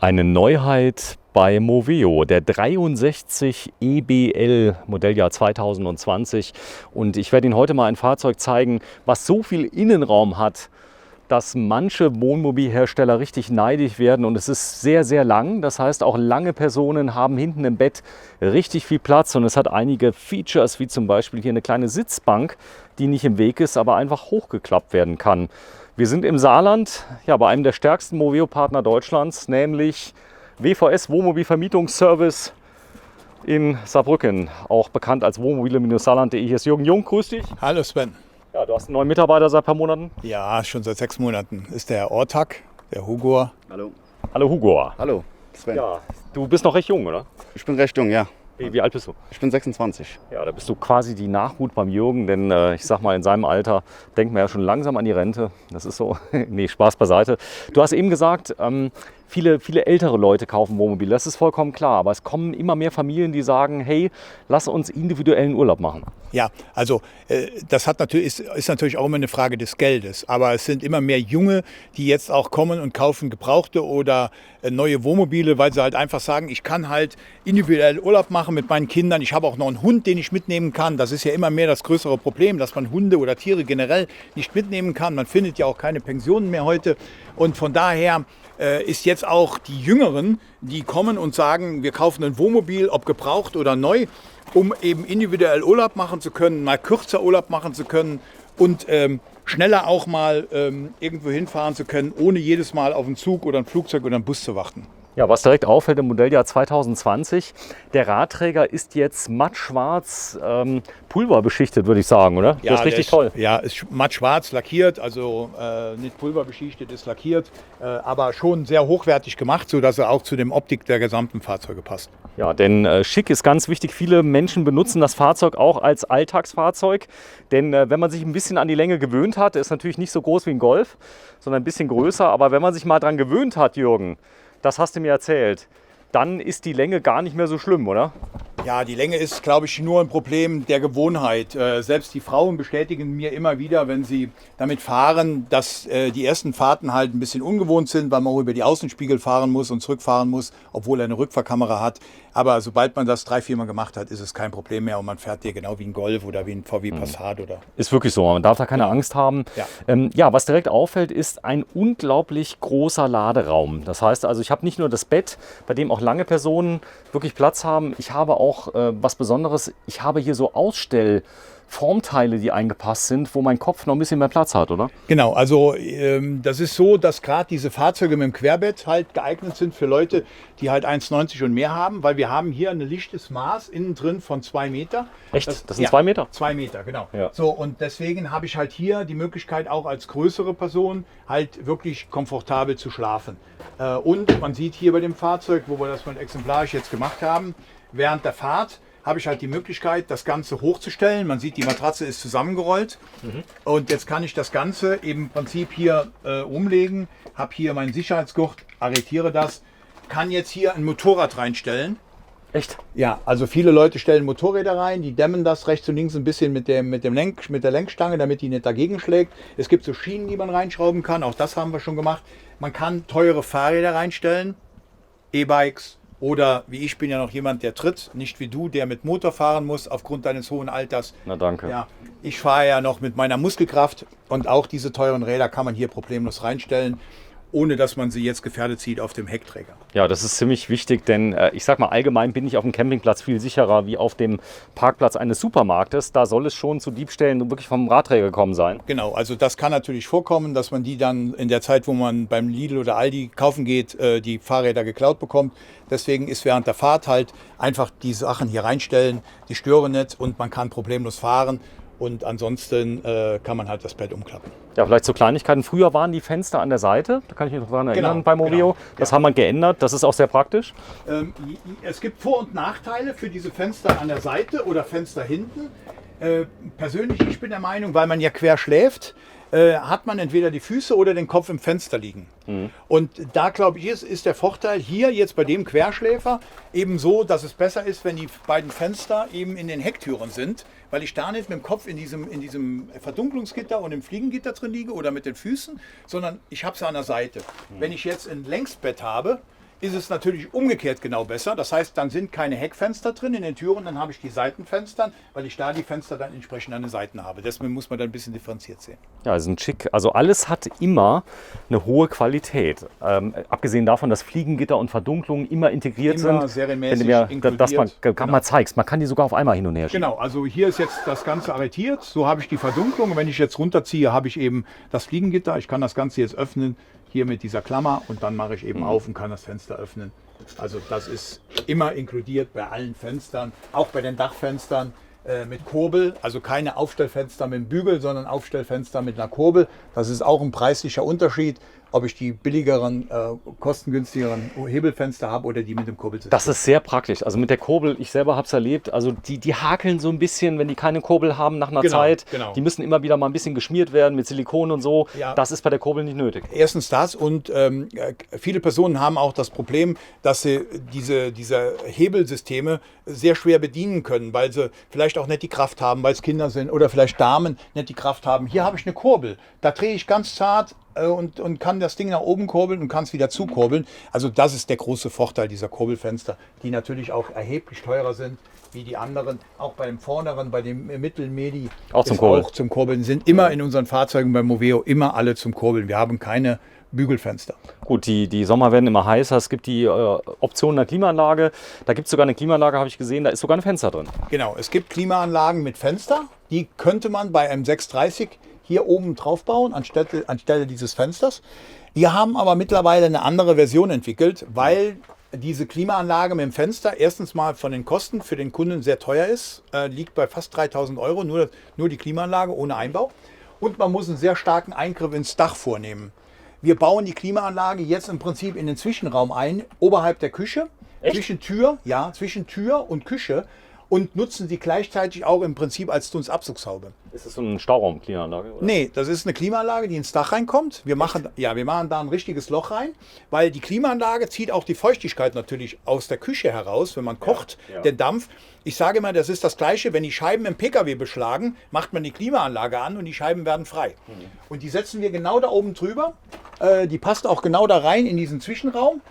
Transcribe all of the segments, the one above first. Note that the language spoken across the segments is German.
Eine Neuheit bei Moveo, der 63 EBL, Modelljahr 2020. Und ich werde Ihnen heute mal ein Fahrzeug zeigen, was so viel Innenraum hat, dass manche Wohnmobilhersteller richtig neidisch werden. Und es ist sehr, sehr lang. Das heißt, auch lange Personen haben hinten im Bett richtig viel Platz. Und es hat einige Features, wie zum Beispiel hier eine kleine Sitzbank, die nicht im Weg ist, aber einfach hochgeklappt werden kann. Wir sind im Saarland, ja, bei einem der stärksten Moveo-Partner Deutschlands, nämlich WVS Wohnmobilvermietungsservice in Saarbrücken, auch bekannt als wohnmobile-saarland.de. Hier ist Jürgen Jung, grüß dich. Hallo Sven. Ja, du hast einen neuen Mitarbeiter seit ein paar Monaten. Ja, schon seit 6 Monaten ist der Herr Ortak, der Hugo. Hallo. Hallo Hugo. Hallo, Sven. Ja, du bist noch recht jung, oder? Ich bin recht jung, ja. Wie alt bist du? Ich bin 26. Ja, da bist du quasi die Nachhut beim Jürgen, denn ich sag mal, in seinem Alter denkt man ja schon langsam an die Rente. Das ist so, nee, Spaß beiseite. Du hast eben gesagt, viele ältere Leute kaufen Wohnmobile, das ist vollkommen klar. Aber es kommen immer mehr Familien, die sagen, hey, lass uns individuellen Urlaub machen. Ja, also das ist natürlich auch immer eine Frage des Geldes. Aber es sind immer mehr Junge, die jetzt auch kommen und kaufen gebrauchte oder neue Wohnmobile, weil sie halt einfach sagen, ich kann halt individuell Urlaub machen mit meinen Kindern. Ich habe auch noch einen Hund, den ich mitnehmen kann. Das ist ja immer mehr das größere Problem, dass man Hunde oder Tiere generell nicht mitnehmen kann. Man findet ja auch keine Pensionen mehr heute. Und von daher ist jetzt auch die Jüngeren, die kommen und sagen, wir kaufen ein Wohnmobil, ob gebraucht oder neu, um eben individuell Urlaub machen zu können, mal kürzer Urlaub machen zu können und schneller auch mal irgendwo hinfahren zu können, ohne jedes Mal auf einen Zug oder ein Flugzeug oder einen Bus zu warten. Ja, was direkt auffällt im Modelljahr 2020, der Radträger ist jetzt mattschwarz pulverbeschichtet, würde ich sagen, oder? Ja, das ist richtig toll. Ja, ist mattschwarz lackiert, also nicht pulverbeschichtet, ist lackiert, aber schon sehr hochwertig gemacht, sodass er auch zu der Optik der gesamten Fahrzeuge passt. Ja, denn schick ist ganz wichtig. Viele Menschen benutzen das Fahrzeug auch als Alltagsfahrzeug. Denn wenn man sich ein bisschen an die Länge gewöhnt hat, ist natürlich nicht so groß wie ein Golf, sondern ein bisschen größer. Aber wenn man sich mal dran gewöhnt hat, Jürgen, das hast du mir erzählt, dann ist die Länge gar nicht mehr so schlimm, oder? Ja, die Länge ist, glaube ich, nur ein Problem der Gewohnheit. Selbst die Frauen bestätigen mir immer wieder, wenn sie damit fahren, dass die ersten Fahrten halt ein bisschen ungewohnt sind, weil man auch über die Außenspiegel fahren muss und zurückfahren muss, obwohl er eine Rückfahrkamera hat. Aber sobald man das 3-4 Mal gemacht hat, ist es kein Problem mehr und man fährt hier genau wie ein Golf oder wie ein VW Passat. Oder ist wirklich so, man darf da keine Angst haben. Ja. Ja, was direkt auffällt, ist ein unglaublich großer Laderaum. Das heißt also, ich habe nicht nur das Bett, bei dem auch lange Personen wirklich Platz haben. Ich habe auch was Besonderes, ich habe hier so Ausstellformteile, die eingepasst sind, wo mein Kopf noch ein bisschen mehr Platz hat, oder? Genau, also das ist so, dass gerade diese Fahrzeuge mit dem Querbett halt geeignet sind für Leute, die halt 1,90 und mehr haben, weil wir haben hier ein lichtes Maß innen drin von 2 Meter. Echt? Das sind 2 Meter? 2 Meter, genau. Ja. So, und deswegen habe ich halt hier die Möglichkeit, auch als größere Person halt wirklich komfortabel zu schlafen. Und man sieht hier bei dem Fahrzeug, wo wir das mal exemplarisch jetzt gemacht haben, während der Fahrt habe ich halt die Möglichkeit, das Ganze hochzustellen. Man sieht, die Matratze ist zusammengerollt. Und jetzt kann ich das Ganze im Prinzip hier umlegen. Habe hier meinen Sicherheitsgurt, arretiere das. Kann jetzt hier ein Motorrad reinstellen. Echt? Ja, also viele Leute stellen Motorräder rein, die dämmen das rechts und links ein bisschen mit der Lenkstange, damit die nicht dagegen schlägt. Es gibt so Schienen, die man reinschrauben kann. Auch das haben wir schon gemacht. Man kann teure Fahrräder reinstellen, E-Bikes. Oder wie ich bin ja noch jemand, der tritt, nicht wie du, der mit Motor fahren muss aufgrund deines hohen Alters. Na danke. Ja, ich fahre ja noch mit meiner Muskelkraft und auch diese teuren Räder kann man hier problemlos reinstellen, ohne dass man sie jetzt gefährdet sieht auf dem Heckträger. Ja, das ist ziemlich wichtig, denn ich sag mal, allgemein bin ich auf dem Campingplatz viel sicherer wie auf dem Parkplatz eines Supermarktes. Da soll es schon zu Diebstählen wirklich vom Radträger gekommen sein. Genau, also das kann natürlich vorkommen, dass man die dann in der Zeit, wo man beim Lidl oder Aldi kaufen geht, die Fahrräder geklaut bekommt. Deswegen ist während der Fahrt halt einfach die Sachen hier reinstellen, die stören nicht und man kann problemlos fahren. Und ansonsten kann man halt das Bett umklappen. Ja, vielleicht so Kleinigkeiten. Früher waren die Fenster an der Seite, da kann ich mich noch daran erinnern, Genau, bei Moveo. genau, Das ja. haben wir geändert, das ist auch sehr praktisch. Es gibt Vor- und Nachteile für diese Fenster an der Seite oder Fenster hinten. Persönlich, ich bin der Meinung, weil man ja quer schläft, hat man entweder die Füße oder den Kopf im Fenster liegen. Und da, glaube ich, ist der Vorteil hier jetzt bei dem Querschläfer eben so, dass es besser ist, wenn die beiden Fenster eben in den Hecktüren sind, weil ich da nicht mit dem Kopf in diesem Verdunklungsgitter und im Fliegengitter drin liege oder mit den Füßen, sondern ich habe es an der Seite. Wenn ich jetzt ein Längsbett habe, ist es natürlich umgekehrt genau besser. Das heißt, dann sind keine Heckfenster drin in den Türen, dann habe ich die Seitenfenster, weil ich da die Fenster dann entsprechend an den Seiten habe. Deswegen muss man dann ein bisschen differenziert sehen. Ja, sind schick. Also alles hat immer eine hohe Qualität. Abgesehen davon, dass Fliegengitter und Verdunklung immer integriert Immer sind. serienmäßig Wenn du mir das mal, inkludiert. mal zeigst, man kann die sogar auf einmal hin und her schieben. Genau, also hier ist jetzt das Ganze arretiert, so habe ich die Verdunklung. Und wenn ich jetzt runterziehe, habe ich eben das Fliegengitter. Ich kann das Ganze jetzt öffnen, hier mit dieser Klammer, und dann mache ich eben auf und kann das Fenster öffnen. Also das ist immer inkludiert bei allen Fenstern, auch bei den Dachfenstern mit Kurbel. Also keine Aufstellfenster mit dem Bügel, sondern Aufstellfenster mit einer Kurbel. Das ist auch ein preislicher Unterschied, ob ich die billigeren, kostengünstigeren Hebelfenster habe oder die mit dem Kurbelsystem. Das ist sehr praktisch. Also mit der Kurbel, ich selber habe es erlebt, also die hakeln so ein bisschen, wenn die keine Kurbel haben nach einer Genau, Zeit. genau. Die müssen immer wieder mal ein bisschen geschmiert werden mit Silikon und so. Ja. Das ist bei der Kurbel nicht nötig. Erstens das, und viele Personen haben auch das Problem, dass sie diese Hebelsysteme sehr schwer bedienen können, weil sie vielleicht auch nicht die Kraft haben, weil es Kinder sind oder vielleicht Damen nicht die Kraft haben. Hier habe ich eine Kurbel, da drehe ich ganz zart und kann das Ding nach oben kurbeln und kann es wieder zukurbeln. Also das ist der große Vorteil dieser Kurbelfenster, die natürlich auch erheblich teurer sind wie die anderen. Auch bei dem vorneren, bei dem Mittelmedi Auch zum ist Kurbeln. auch zum Kurbeln. Sind immer in unseren Fahrzeugen bei Moveo immer alle zum Kurbeln. Wir haben keine Bügelfenster. Gut, die Sommer werden immer heißer. Es gibt die Option einer Klimaanlage. Da gibt es sogar eine Klimaanlage, habe ich gesehen, da ist sogar ein Fenster drin. Genau, es gibt Klimaanlagen mit Fenster. Die könnte man bei einem 630 hier oben drauf bauen, anstelle dieses Fensters. Wir haben aber mittlerweile eine andere Version entwickelt, weil diese Klimaanlage mit dem Fenster erstens mal von den Kosten für den Kunden sehr teuer ist. Liegt bei fast 3.000 Euro, nur die Klimaanlage ohne Einbau. Und man muss einen sehr starken Eingriff ins Dach vornehmen. Wir bauen die Klimaanlage jetzt im Prinzip in den Zwischenraum ein, oberhalb der Küche, zwischen Tür und Küche, und nutzen sie gleichzeitig auch im Prinzip als Dunstabzugshaube. Ist das so eine Stauraum-Klimaanlage? oder? Nee, das ist eine Klimaanlage, die ins Dach reinkommt. Wir machen da ein richtiges Loch rein, weil die Klimaanlage zieht auch die Feuchtigkeit natürlich aus der Küche heraus, wenn man kocht, ja. den Dampf. Ich sage immer, das ist das Gleiche, wenn die Scheiben im Pkw beschlagen, macht man die Klimaanlage an und die Scheiben werden frei. Und die setzen wir genau da oben drüber. Die passt auch genau da rein in diesen Zwischenraum.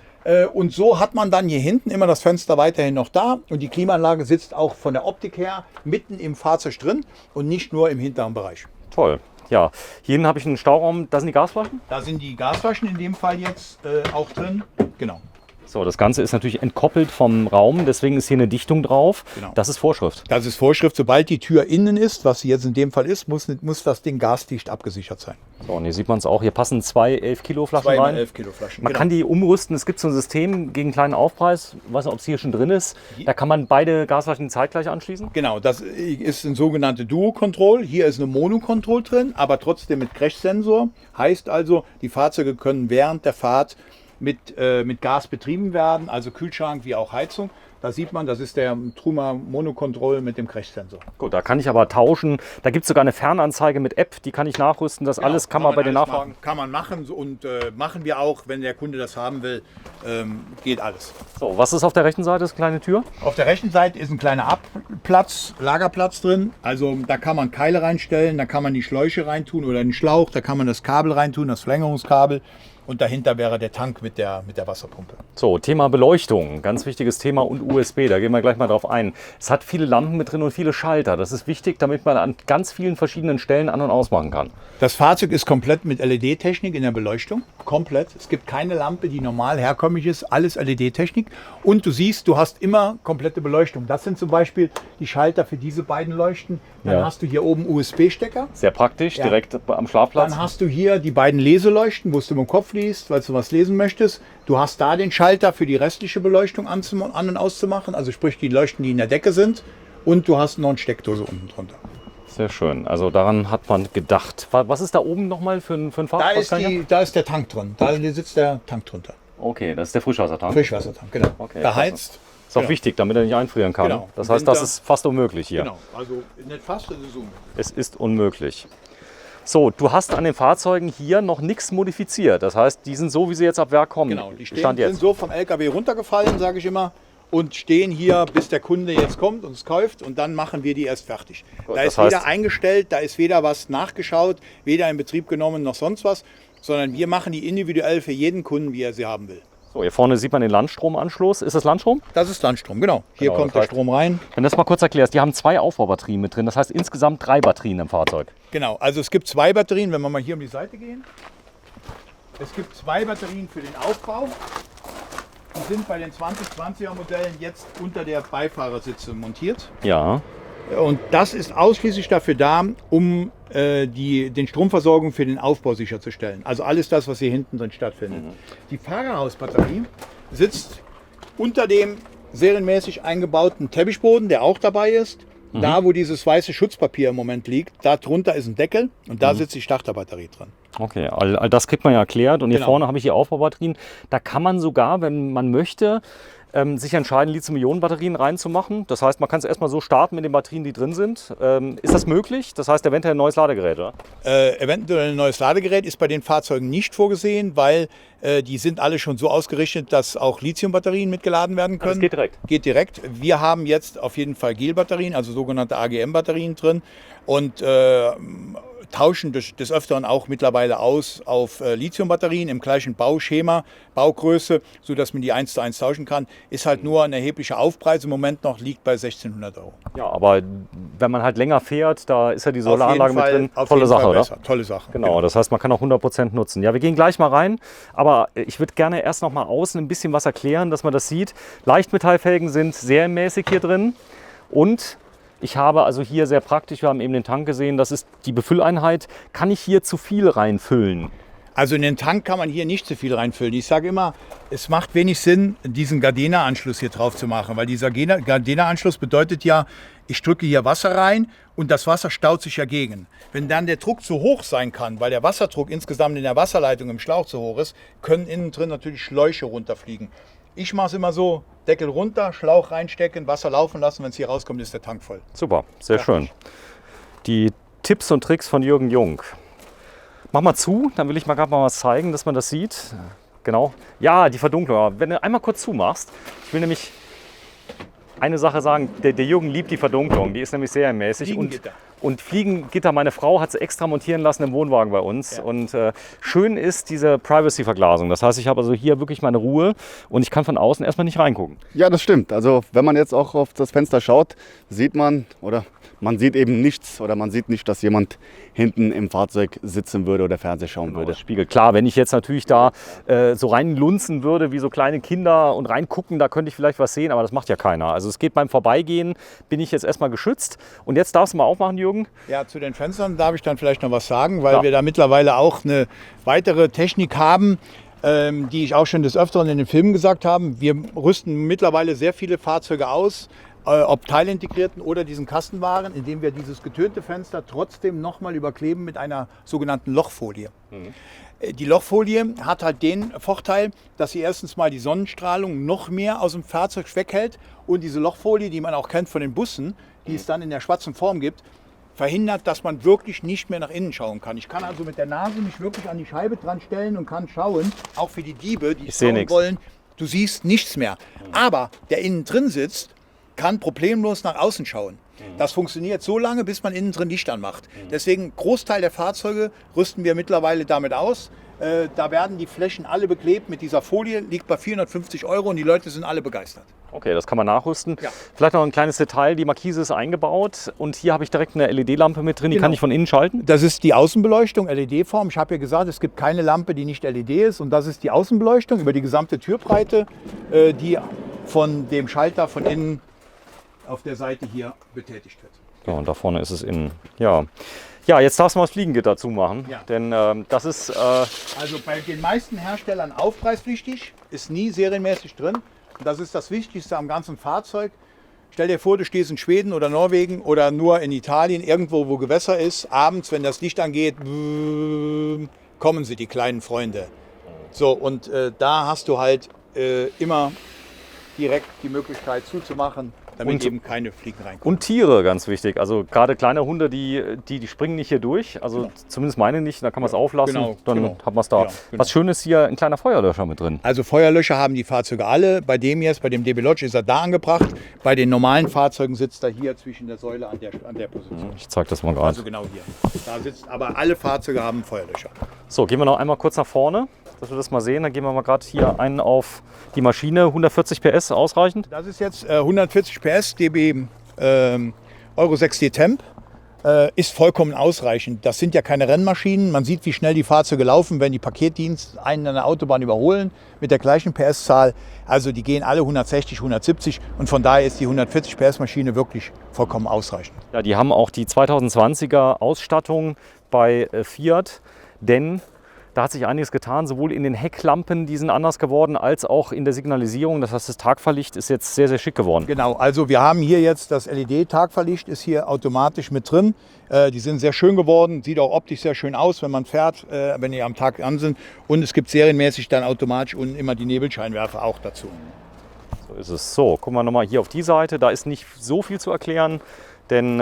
Und so hat man dann hier hinten immer das Fenster weiterhin noch da, und die Klimaanlage sitzt auch von der Optik her mitten im Fahrzeug drin und nicht nur im hinteren Bereich. Toll. Ja, hier hinten habe ich einen Stauraum. Da sind die Gasflaschen. Da sind die Gasflaschen in dem Fall jetzt auch drin. Genau. So, das Ganze ist natürlich entkoppelt vom Raum, deswegen ist hier eine Dichtung drauf. Genau. Das ist Vorschrift. Das ist Vorschrift. Sobald die Tür innen ist, was sie jetzt in dem Fall ist, muss das Ding gasdicht abgesichert sein. So, und hier sieht man es auch. Hier passen zwei 11-Kilo-Flaschen 2 rein. mal 11 Kilo Flaschen. Man kann die umrüsten. Es gibt so ein System gegen kleinen Aufpreis. Ich weiß nicht, ob es hier schon drin ist. Da kann man beide Gasflaschen zeitgleich anschließen. Genau, das ist ein sogenannte Duo-Control. Hier ist eine Mono-Control drin, aber trotzdem mit Crash-Sensor. Heißt also, die Fahrzeuge können während der Fahrt mit Gas betrieben werden, also Kühlschrank wie auch Heizung. Da sieht man, das ist der Truma Mono-Control mit dem Crash-Sensor. Gut, da kann ich aber tauschen. Da gibt es sogar eine Fernanzeige mit App, die kann ich nachrüsten. Das alles kann man bei den alles Nachfragen. machen. Kann man machen und machen wir auch, wenn der Kunde das haben will, geht alles. So, was ist auf der rechten Seite? Das kleine Tür? Auf der rechten Seite ist ein kleiner Lagerplatz drin. Also da kann man Keile reinstellen, da kann man die Schläuche reintun oder den Schlauch, da kann man das Kabel reintun, das Verlängerungskabel. Und dahinter wäre der Tank mit der Wasserpumpe. So, Thema Beleuchtung, ganz wichtiges Thema, und USB, da gehen wir gleich mal drauf ein. Es hat viele Lampen mit drin und viele Schalter. Das ist wichtig, damit man an ganz vielen verschiedenen Stellen an- und ausmachen kann. Das Fahrzeug ist komplett mit LED-Technik in der Beleuchtung. Komplett. Es gibt keine Lampe, die normal herkömmlich ist. Alles LED-Technik. Und du siehst, du hast immer komplette Beleuchtung. Das sind zum Beispiel die Schalter für diese beiden Leuchten. Dann Ja. hast du hier oben USB-Stecker. Sehr praktisch, Ja. direkt am Schlafplatz. Dann hast du hier die beiden Leseleuchten, wo du mit dem Kopf liest, weil du was lesen möchtest. Du hast da den Schalter für die restliche Beleuchtung an- und auszumachen, also sprich die Leuchten, die in der Decke sind. Und du hast noch eine Steckdose unten drunter. Sehr schön, also daran hat man gedacht. Was ist da oben nochmal für ein Fach? Da Was kann ich da ist der Tank drin. Da sitzt der Tank drunter. haben? Okay, das ist der Frischwassertank. Frischwassertank, genau. Okay, Beheizt. Ist auch Genau. wichtig, damit er nicht einfrieren kann. Genau. Das Im heißt, das Winter- ist fast unmöglich hier. Genau, also nicht fast, das ist so. Es ist unmöglich. So, du hast an den Fahrzeugen hier noch nichts modifiziert. Das heißt, die sind so, wie sie jetzt ab Werk kommen. Genau, die Stand sind jetzt. so vom LKW runtergefallen, sage ich immer, und stehen hier, bis der Kunde jetzt kommt und es kauft, und dann machen wir die erst fertig. Gut, Da das ist weder heißt- eingestellt, da ist weder was nachgeschaut, weder in Betrieb genommen noch sonst was, sondern wir machen die individuell für jeden Kunden, wie er sie haben will. So, hier vorne sieht man den Landstromanschluss. Ist das Landstrom? Das ist Landstrom, genau. Hier Genau, kommt das der heißt- Strom rein. Wenn du das mal kurz erklärst, die haben 2 Aufbaubatterien mit drin. Das heißt insgesamt 3 Batterien im Fahrzeug. Genau, also es gibt 2 Batterien, wenn wir mal hier um die Seite gehen. Es gibt 2 Batterien für den Aufbau. Die sind bei den 2020er Modellen jetzt unter der Beifahrersitze montiert. Ja. Und das ist ausschließlich dafür da, um den Stromversorgung für den Aufbau sicherzustellen. Also alles das, was hier hinten drin stattfindet. Die Fahrerhausbatterie sitzt unter dem serienmäßig eingebauten Teppichboden, der auch dabei ist. Da, wo dieses weiße Schutzpapier im Moment liegt, da drunter ist ein Deckel und da sitzt die Starterbatterie drin. Okay, all das kriegt man ja erklärt. Und hier Genau. vorne habe ich die Aufbaubatterien. Da kann man sogar, wenn man möchte, sich entscheiden, Lithium-Ionen-Batterien reinzumachen. Das heißt, man kann es erstmal so starten mit den Batterien, die drin sind. Ist das möglich? Das heißt, eventuell ein neues Ladegerät, oder? Eventuell ein neues Ladegerät ist bei den Fahrzeugen nicht vorgesehen, weil die sind alle schon so ausgerichtet, dass auch Lithium-Batterien mitgeladen werden können. Das geht direkt. Geht direkt. Wir haben jetzt auf jeden Fall Gel-Batterien, also sogenannte AGM-Batterien drin und tauschen des Öfteren auch mittlerweile aus auf Lithium-Batterien im gleichen Bauschema, Baugröße, sodass man die 1:1 tauschen kann. Ist halt nur ein erheblicher Aufpreis im Moment noch, liegt bei 1.600 €. Ja, aber wenn man halt länger fährt, da ist ja die Solaranlage mit drin. Auf Tolle jeden Sache, Fall oder? besser. Tolle Sache. Genau, das heißt, man kann auch 100% nutzen. Ja, wir gehen gleich mal rein, aber ich würde gerne erst noch mal außen ein bisschen was erklären, dass man das sieht. Leichtmetallfelgen sind serienmäßig hier drin und ich habe also hier sehr praktisch, wir haben eben den Tank gesehen, das ist die Befülleinheit. Kann ich hier zu viel reinfüllen? Also in den Tank kann man hier nicht zu viel reinfüllen. Ich sage immer, es macht wenig Sinn, diesen Gardena-Anschluss hier drauf zu machen, weil dieser Gardena-Anschluss bedeutet ja, ich drücke hier Wasser rein und das Wasser staut sich ja gegen. Wenn dann der Druck zu hoch sein kann, weil der Wasserdruck insgesamt in der Wasserleitung im Schlauch zu hoch ist, können innen drin natürlich Schläuche runterfliegen. Ich mache es immer so, Deckel runter, Schlauch reinstecken, Wasser laufen lassen, wenn es hier rauskommt, ist der Tank voll. Super, sehr schön. Die Tipps und Tricks von Jürgen Jung. Mach mal zu, dann will ich mal gerade mal was zeigen, dass man das sieht. Genau. Ja, die Verdunklung. Wenn du einmal kurz zumachst, ich will nämlich eine Sache sagen, der Jürgen liebt die Verdunklung, die ist nämlich serienmäßig. Fliegengitter. Und Fliegengitter, meine Frau hat sie extra montieren lassen im Wohnwagen bei uns. Ja. Und schön ist diese Privacy-Verglasung. Das heißt, ich habe also hier wirklich meine Ruhe und ich kann von außen erstmal nicht reingucken. Ja, das stimmt. Also wenn man jetzt auch auf das Fenster schaut, sieht man oder man sieht eben nichts oder man sieht nicht, dass jemand hinten im Fahrzeug sitzen würde oder Fernseher schauen würde. Das Spiegel. Klar, wenn ich jetzt natürlich da so reinlunzen würde wie so kleine Kinder und reingucken, da könnte ich vielleicht was sehen, aber das macht ja keiner. Also es geht beim Vorbeigehen, bin ich jetzt erstmal geschützt. Und jetzt darfst du mal aufmachen, Jürgen. Ja, zu den Fenstern darf ich dann vielleicht noch was sagen, weil Ja. wir da mittlerweile auch eine weitere Technik haben, die ich auch schon des Öfteren in den Filmen gesagt habe. Wir rüsten mittlerweile sehr viele Fahrzeuge aus, ob teilintegrierten oder diesen Kastenwaren, indem wir dieses getönte Fenster trotzdem nochmal überkleben mit einer sogenannten Lochfolie. Die Lochfolie hat halt den Vorteil, dass sie erstens mal die Sonnenstrahlung noch mehr aus dem Fahrzeug weghält und diese Lochfolie, die man auch kennt von den Bussen, die es dann in der schwarzen Form gibt, verhindert, dass man wirklich nicht mehr nach innen schauen kann. Ich kann also mit der Nase mich wirklich an die Scheibe dran stellen und kann schauen, auch für die Diebe, die seh schauen nix. wollen, du siehst nichts mehr. Aber der innen drin sitzt, kann problemlos nach außen schauen. Das funktioniert so lange, bis man innen drin Licht anmacht. Deswegen, Großteil der Fahrzeuge rüsten wir mittlerweile damit aus. Da werden die Flächen alle beklebt mit dieser Folie, liegt bei 450 € und die Leute sind alle begeistert. Okay, das kann man nachrüsten. Ja. Vielleicht noch ein kleines Detail, die Markise ist eingebaut und hier habe ich direkt eine LED-Lampe mit drin, die Genau. kann ich von innen schalten. Das ist die Außenbeleuchtung, LED-Form. Ich habe ja gesagt, es gibt keine Lampe, die nicht LED ist. Und das ist die Außenbeleuchtung über die gesamte Türbreite, die von dem Schalter von innen auf der Seite hier betätigt wird. Ja, und da vorne ist es innen. Ja, ja, jetzt darfst du mal das Fliegengitter zumachen, Ja. denn das ist... Also bei den meisten Herstellern aufpreispflichtig, ist nie serienmäßig drin. Und das ist das Wichtigste am ganzen Fahrzeug. Stell dir vor, du stehst in Schweden oder Norwegen oder nur in Italien, irgendwo wo Gewässer ist. Abends, wenn das Licht angeht, kommen sie, die kleinen Freunde. So, und da hast du halt immer direkt die Möglichkeit zuzumachen, damit Und- eben keine Fliegen reinkommen. Und Tiere, ganz wichtig. Also gerade kleine Hunde, die springen nicht hier durch. Also zumindest meine nicht. Da kann man es auflassen. genau, Dann genau. hat man es da. Ja, genau. Was schön ist hier, ein kleiner Feuerlöscher mit drin. Also Feuerlöscher haben die Fahrzeuge alle. Bei dem jetzt, bei dem DB Lodge ist er da angebracht. Bei den normalen Fahrzeugen sitzt er hier zwischen der Säule an der Position. Ich zeige das mal gerade. Also genau hier. Da sitzt, aber alle Fahrzeuge haben Feuerlöscher. So, gehen wir noch einmal kurz nach vorne. dass wir das mal sehen. Dann gehen wir mal gerade hier einen auf die Maschine. 140 PS ausreichend? Das ist jetzt 140 PS DB Euro 6D Temp. Ist vollkommen ausreichend. Das sind ja keine Rennmaschinen. Man sieht, wie schnell die Fahrzeuge laufen, wenn die Paketdienst einen an der Autobahn überholen mit der gleichen PS-Zahl. Also die gehen alle 160, 170 und von daher ist die 140 PS-Maschine wirklich vollkommen ausreichend. Ja, die haben auch die 2020er Ausstattung bei Fiat, denn da hat sich einiges getan, sowohl in den Hecklampen, die sind anders geworden, als auch in der Signalisierung. Das heißt, das Tagfahrlicht ist jetzt sehr, sehr schick geworden. Genau, also wir haben hier jetzt das LED-Tagfahrlicht, ist hier automatisch mit drin. Die sind sehr schön geworden, sieht auch optisch sehr schön aus, wenn man fährt, wenn die am Tag an sind. Und es gibt serienmäßig dann automatisch und immer die Nebelscheinwerfer auch dazu. So ist es. So, gucken wir nochmal hier auf die Seite. Da ist nicht so viel zu erklären, denn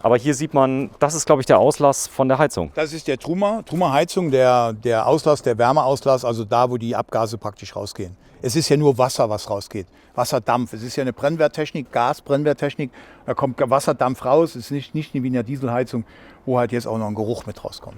aber hier sieht man, das ist, glaube ich, der Auslass von der Heizung. Das ist der Truma-Heizung, der Auslass, der Wärmeauslass, also da, wo die Abgase praktisch rausgehen. Es ist ja nur Wasser, was rausgeht. Wasserdampf. Es ist ja eine Brennwerttechnik, Gasbrennwerttechnik. Da kommt Wasserdampf raus. Es ist nicht wie in der Dieselheizung, wo halt jetzt auch noch ein Geruch mit rauskommt.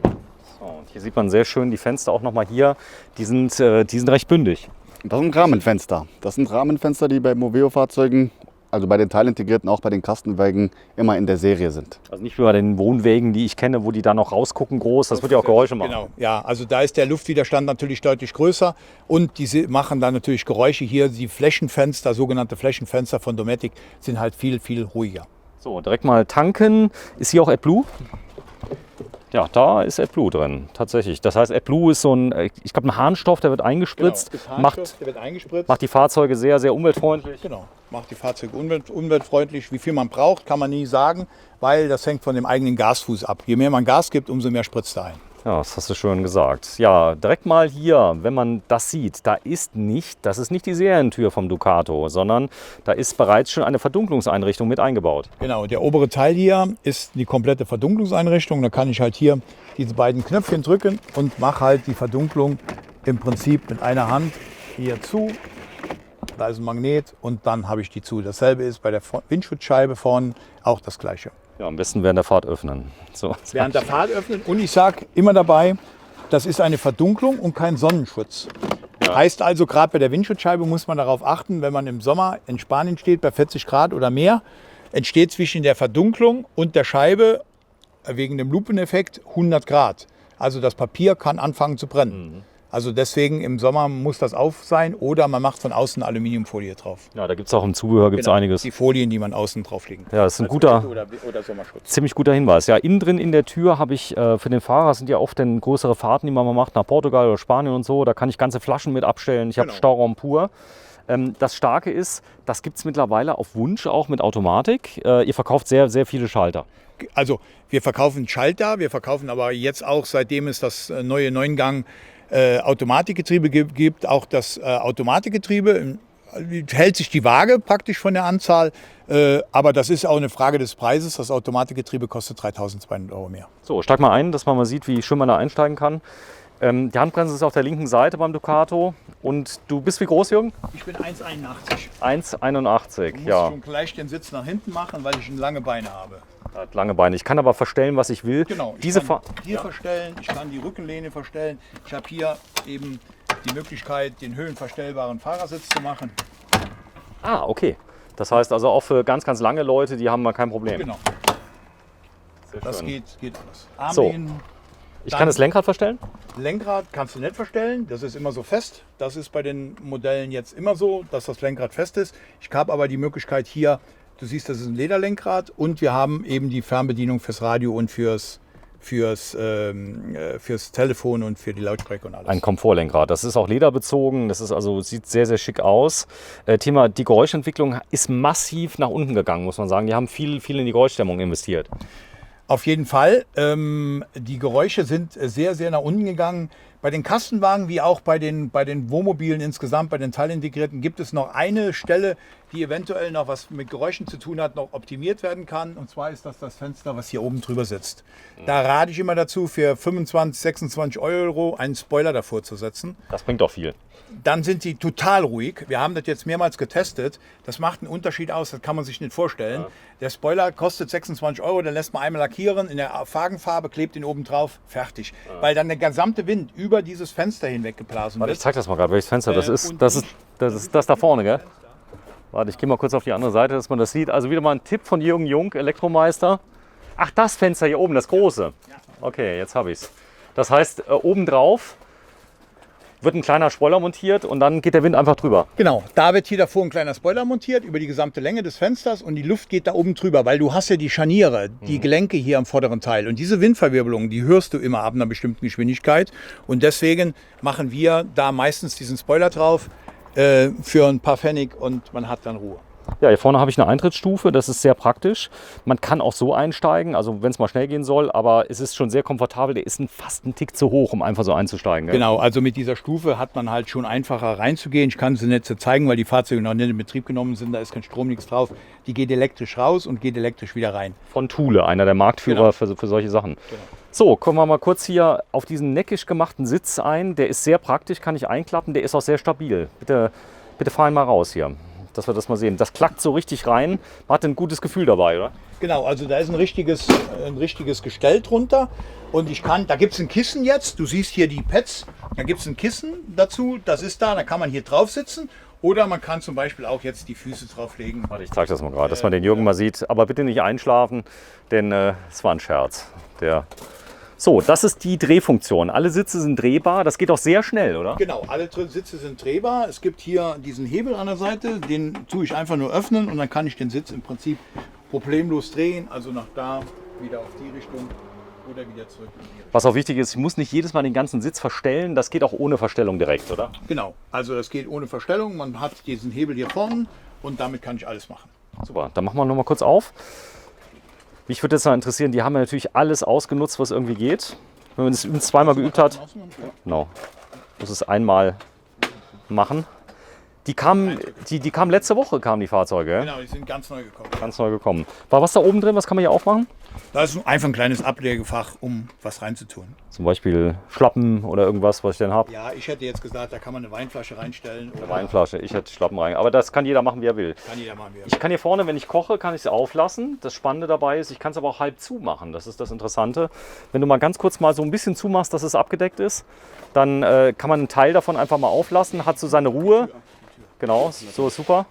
So, und hier sieht man sehr schön die Fenster auch nochmal hier. Die sind recht bündig. Das sind Rahmenfenster. Das sind Rahmenfenster, die bei Moveo-Fahrzeugen, also bei den Teilintegrierten, auch bei den Kastenwagen, immer in der Serie sind. Also nicht wie bei den Wohnwägen, die ich kenne, wo die da noch rausgucken groß. Das wird ja auch Geräusche machen. Genau, ja, also da ist der Luftwiderstand natürlich deutlich größer und die machen dann natürlich Geräusche. Hier die Flächenfenster, sogenannte Flächenfenster von Dometic, sind halt viel, viel ruhiger. So, direkt mal tanken. Ist hier auch AdBlue? Ja, da ist AdBlue drin, tatsächlich. Das heißt, AdBlue ist so ein, ich glaube, ein Harnstoff, der wird eingespritzt. Genau, der wird eingespritzt. Macht die Fahrzeuge sehr, sehr umweltfreundlich. Genau, macht die Fahrzeuge umweltfreundlich. Wie viel man braucht, kann man nie sagen, weil das hängt von dem eigenen Gasfuß ab. Je mehr man Gas gibt, umso mehr spritzt er ein. Ja, das hast du schön gesagt. Ja, direkt mal hier, wenn man das sieht, das ist nicht die Serientür vom Ducato, sondern da ist bereits schon eine Verdunklungseinrichtung mit eingebaut. Genau, der obere Teil hier ist die komplette Verdunklungseinrichtung. Da kann ich halt hier diese beiden Knöpfchen drücken und mache halt die Verdunklung im Prinzip mit einer Hand hier zu. Da ist ein Magnet und dann habe ich die zu. Dasselbe ist bei der Windschutzscheibe vorne auch das Gleiche. Ja, am besten während der Fahrt öffnen. So, während der Fahrt öffnen. Und ich sage immer dabei, das ist eine Verdunklung und kein Sonnenschutz. Ja. Heißt also, gerade bei der Windschutzscheibe muss man darauf achten, wenn man im Sommer in Spanien steht, bei 40 Grad oder mehr, entsteht zwischen der Verdunklung und der Scheibe wegen dem Lupeneffekt 100 Grad. Also das Papier kann anfangen zu brennen. Mhm. Also deswegen im Sommer muss das auf sein oder man macht von außen Aluminiumfolie drauf. Ja, da gibt es auch im Zubehör einiges. Die Folien, die man außen drauflegen kann. Ja, das ist ein guter, oder Sommerschutz. Ziemlich guter Hinweis. Ja, innen drin in der Tür habe ich für den Fahrer, sind ja oft dann größere Fahrten, die man mal macht, nach Portugal oder Spanien und so. Da kann ich ganze Flaschen mit abstellen. Ich habe Stauraum pur. Das Starke ist, das gibt es mittlerweile auf Wunsch auch mit Automatik. Ihr verkauft sehr, sehr viele Schalter. Also wir verkaufen Schalter, wir verkaufen aber jetzt auch, seitdem es das neue 9-Gang Automatikgetriebe gibt, auch das Automatikgetriebe. Hält sich die Waage praktisch von der Anzahl, aber das ist auch eine Frage des Preises. Das Automatikgetriebe kostet 3.200 € mehr. So, steig mal ein, dass man mal sieht, wie schön man da einsteigen kann. Die Handbremse ist auf der linken Seite beim Ducato. Und du bist wie groß, Jürgen? Ich bin 1,81. 1,81, du musst ja. schon gleich den Sitz nach hinten machen, weil ich lange Beine habe. Hat lange Beine. Ich kann aber verstellen, was ich will. Genau, ich kann hier verstellen, ich kann die Rückenlehne verstellen. Ich habe hier eben die Möglichkeit, den höhenverstellbaren Fahrersitz zu machen. Ah, okay. Das heißt also auch für ganz, ganz lange Leute, die haben mal kein Problem. Genau. Sehr das schön. geht alles. Armlehnen. So. Ich kann das Lenkrad verstellen? Lenkrad kannst du nicht verstellen, das ist immer so fest. Das ist bei den Modellen jetzt immer so, dass das Lenkrad fest ist. Ich habe aber die Möglichkeit hier, du siehst, das ist ein Lederlenkrad und wir haben eben die Fernbedienung fürs Radio und fürs Telefon und für die Lautsprecher und alles. Ein Komfortlenkrad. Das ist auch lederbezogen, das ist also, sieht sehr, sehr schick aus. Thema, die Geräuschentwicklung ist massiv nach unten gegangen, muss man sagen. Die haben viel in die Geräuschdämmung investiert. Auf jeden Fall. Die Geräusche sind sehr, sehr nach unten gegangen. Bei den Kastenwagen wie auch bei den Wohnmobilen insgesamt, bei den Teilintegrierten, gibt es noch eine Stelle, die eventuell noch was mit Geräuschen zu tun hat, noch optimiert werden kann. Und zwar ist das Fenster, was hier oben drüber sitzt. Da rate ich immer dazu, für 25, 26 € einen Spoiler davor zu setzen. Das bringt doch viel. Dann sind sie total ruhig. Wir haben das jetzt mehrmals getestet. Das macht einen Unterschied aus, das kann man sich nicht vorstellen. Ja. Der Spoiler kostet 26 €, den lässt man einmal lackieren, in der Wagenfarbe, klebt ihn oben drauf, fertig. Ja. Weil dann der gesamte Wind über über dieses Fenster hinweg geblasen Warte, wird. ich zeig das mal gerade, welches Fenster. Das und ist das da vorne, gell? Warte, ich gehe mal kurz auf die andere Seite, dass man das sieht. Also wieder mal ein Tipp von Jürgen Jung, Elektromeister. Ach, das Fenster hier oben, das große. Okay, jetzt habe ich es. Das heißt, obendrauf wird ein kleiner Spoiler montiert und dann geht der Wind einfach drüber. Genau, da wird hier davor ein kleiner Spoiler montiert über die gesamte Länge des Fensters und die Luft geht da oben drüber, weil du hast ja die Scharniere, die Gelenke hier am vorderen Teil und diese Windverwirbelung, die hörst du immer ab einer bestimmten Geschwindigkeit und deswegen machen wir da meistens diesen Spoiler drauf für ein paar Pfennig und man hat dann Ruhe. Ja, hier vorne habe ich eine Eintrittsstufe, das ist sehr praktisch. Man kann auch so einsteigen, also wenn es mal schnell gehen soll, aber es ist schon sehr komfortabel. Der ist fast ein Tick zu hoch, um einfach so einzusteigen. Gell? Genau, also mit dieser Stufe hat man halt schon einfacher reinzugehen. Ich kann sie nicht so zeigen, weil die Fahrzeuge noch nicht in Betrieb genommen sind, da ist kein Strom, nichts drauf. Die geht elektrisch raus und geht elektrisch wieder rein. Von Thule, einer der Marktführer Genau. für solche Sachen. Genau. So, kommen wir mal kurz hier auf diesen neckisch gemachten Sitz ein. Der ist sehr praktisch, kann ich einklappen, der ist auch sehr stabil. Bitte fahr ihn mal raus hier, dass wir das mal sehen. Das klackt so richtig rein. Man hat ein gutes Gefühl dabei, oder? Genau, also da ist ein richtiges Gestell drunter und da gibt es ein Kissen jetzt, du siehst hier die Pads, da gibt es ein Kissen dazu, das ist da kann man hier drauf sitzen oder man kann zum Beispiel auch jetzt die Füße drauflegen. Warte, ich zeige das mal gerade, dass man den Jürgen mal sieht. Aber bitte nicht einschlafen, denn es war ein Scherz. So, das ist die Drehfunktion. Alle Sitze sind drehbar, das geht auch sehr schnell, oder? Genau, alle Sitze sind drehbar, es gibt hier diesen Hebel an der Seite, den tue ich einfach nur öffnen und dann kann ich den Sitz im Prinzip problemlos drehen, also nach da, wieder auf die Richtung oder wieder zurück in die Richtung. Was auch wichtig ist, ich muss nicht jedes Mal den ganzen Sitz verstellen, das geht auch ohne Verstellung direkt, oder? Genau, also das geht ohne Verstellung, man hat diesen Hebel hier vorne und damit kann ich alles machen. Super, dann machen wir noch mal kurz auf. Mich würde jetzt mal interessieren, die haben ja natürlich alles ausgenutzt, was irgendwie geht. Wenn man das zweimal geübt hat, genau, muss es einmal machen. Die kamen letzte Woche, die Fahrzeuge, gell? Genau, die sind ganz neu gekommen. Ganz neu gekommen. War was da oben drin, was kann man hier aufmachen? Da ist einfach ein kleines Ablegefach, um was reinzutun. Zum Beispiel Schlappen oder irgendwas, was ich denn habe. Ja, ich hätte jetzt gesagt, da kann man eine Weinflasche reinstellen. Oder Weinflasche, ich hätte Schlappen rein. Aber das kann jeder machen, wie er will. Kann jeder machen, wie er will. Ich kann hier vorne, wenn ich koche, kann ich es auflassen. Das Spannende dabei ist, ich kann es aber auch halb zumachen. Das ist das Interessante. Wenn du mal ganz kurz mal so ein bisschen zumachst, dass es abgedeckt ist, dann kann man einen Teil davon einfach mal auflassen, hat so seine Ruhe. Genau, so ist super.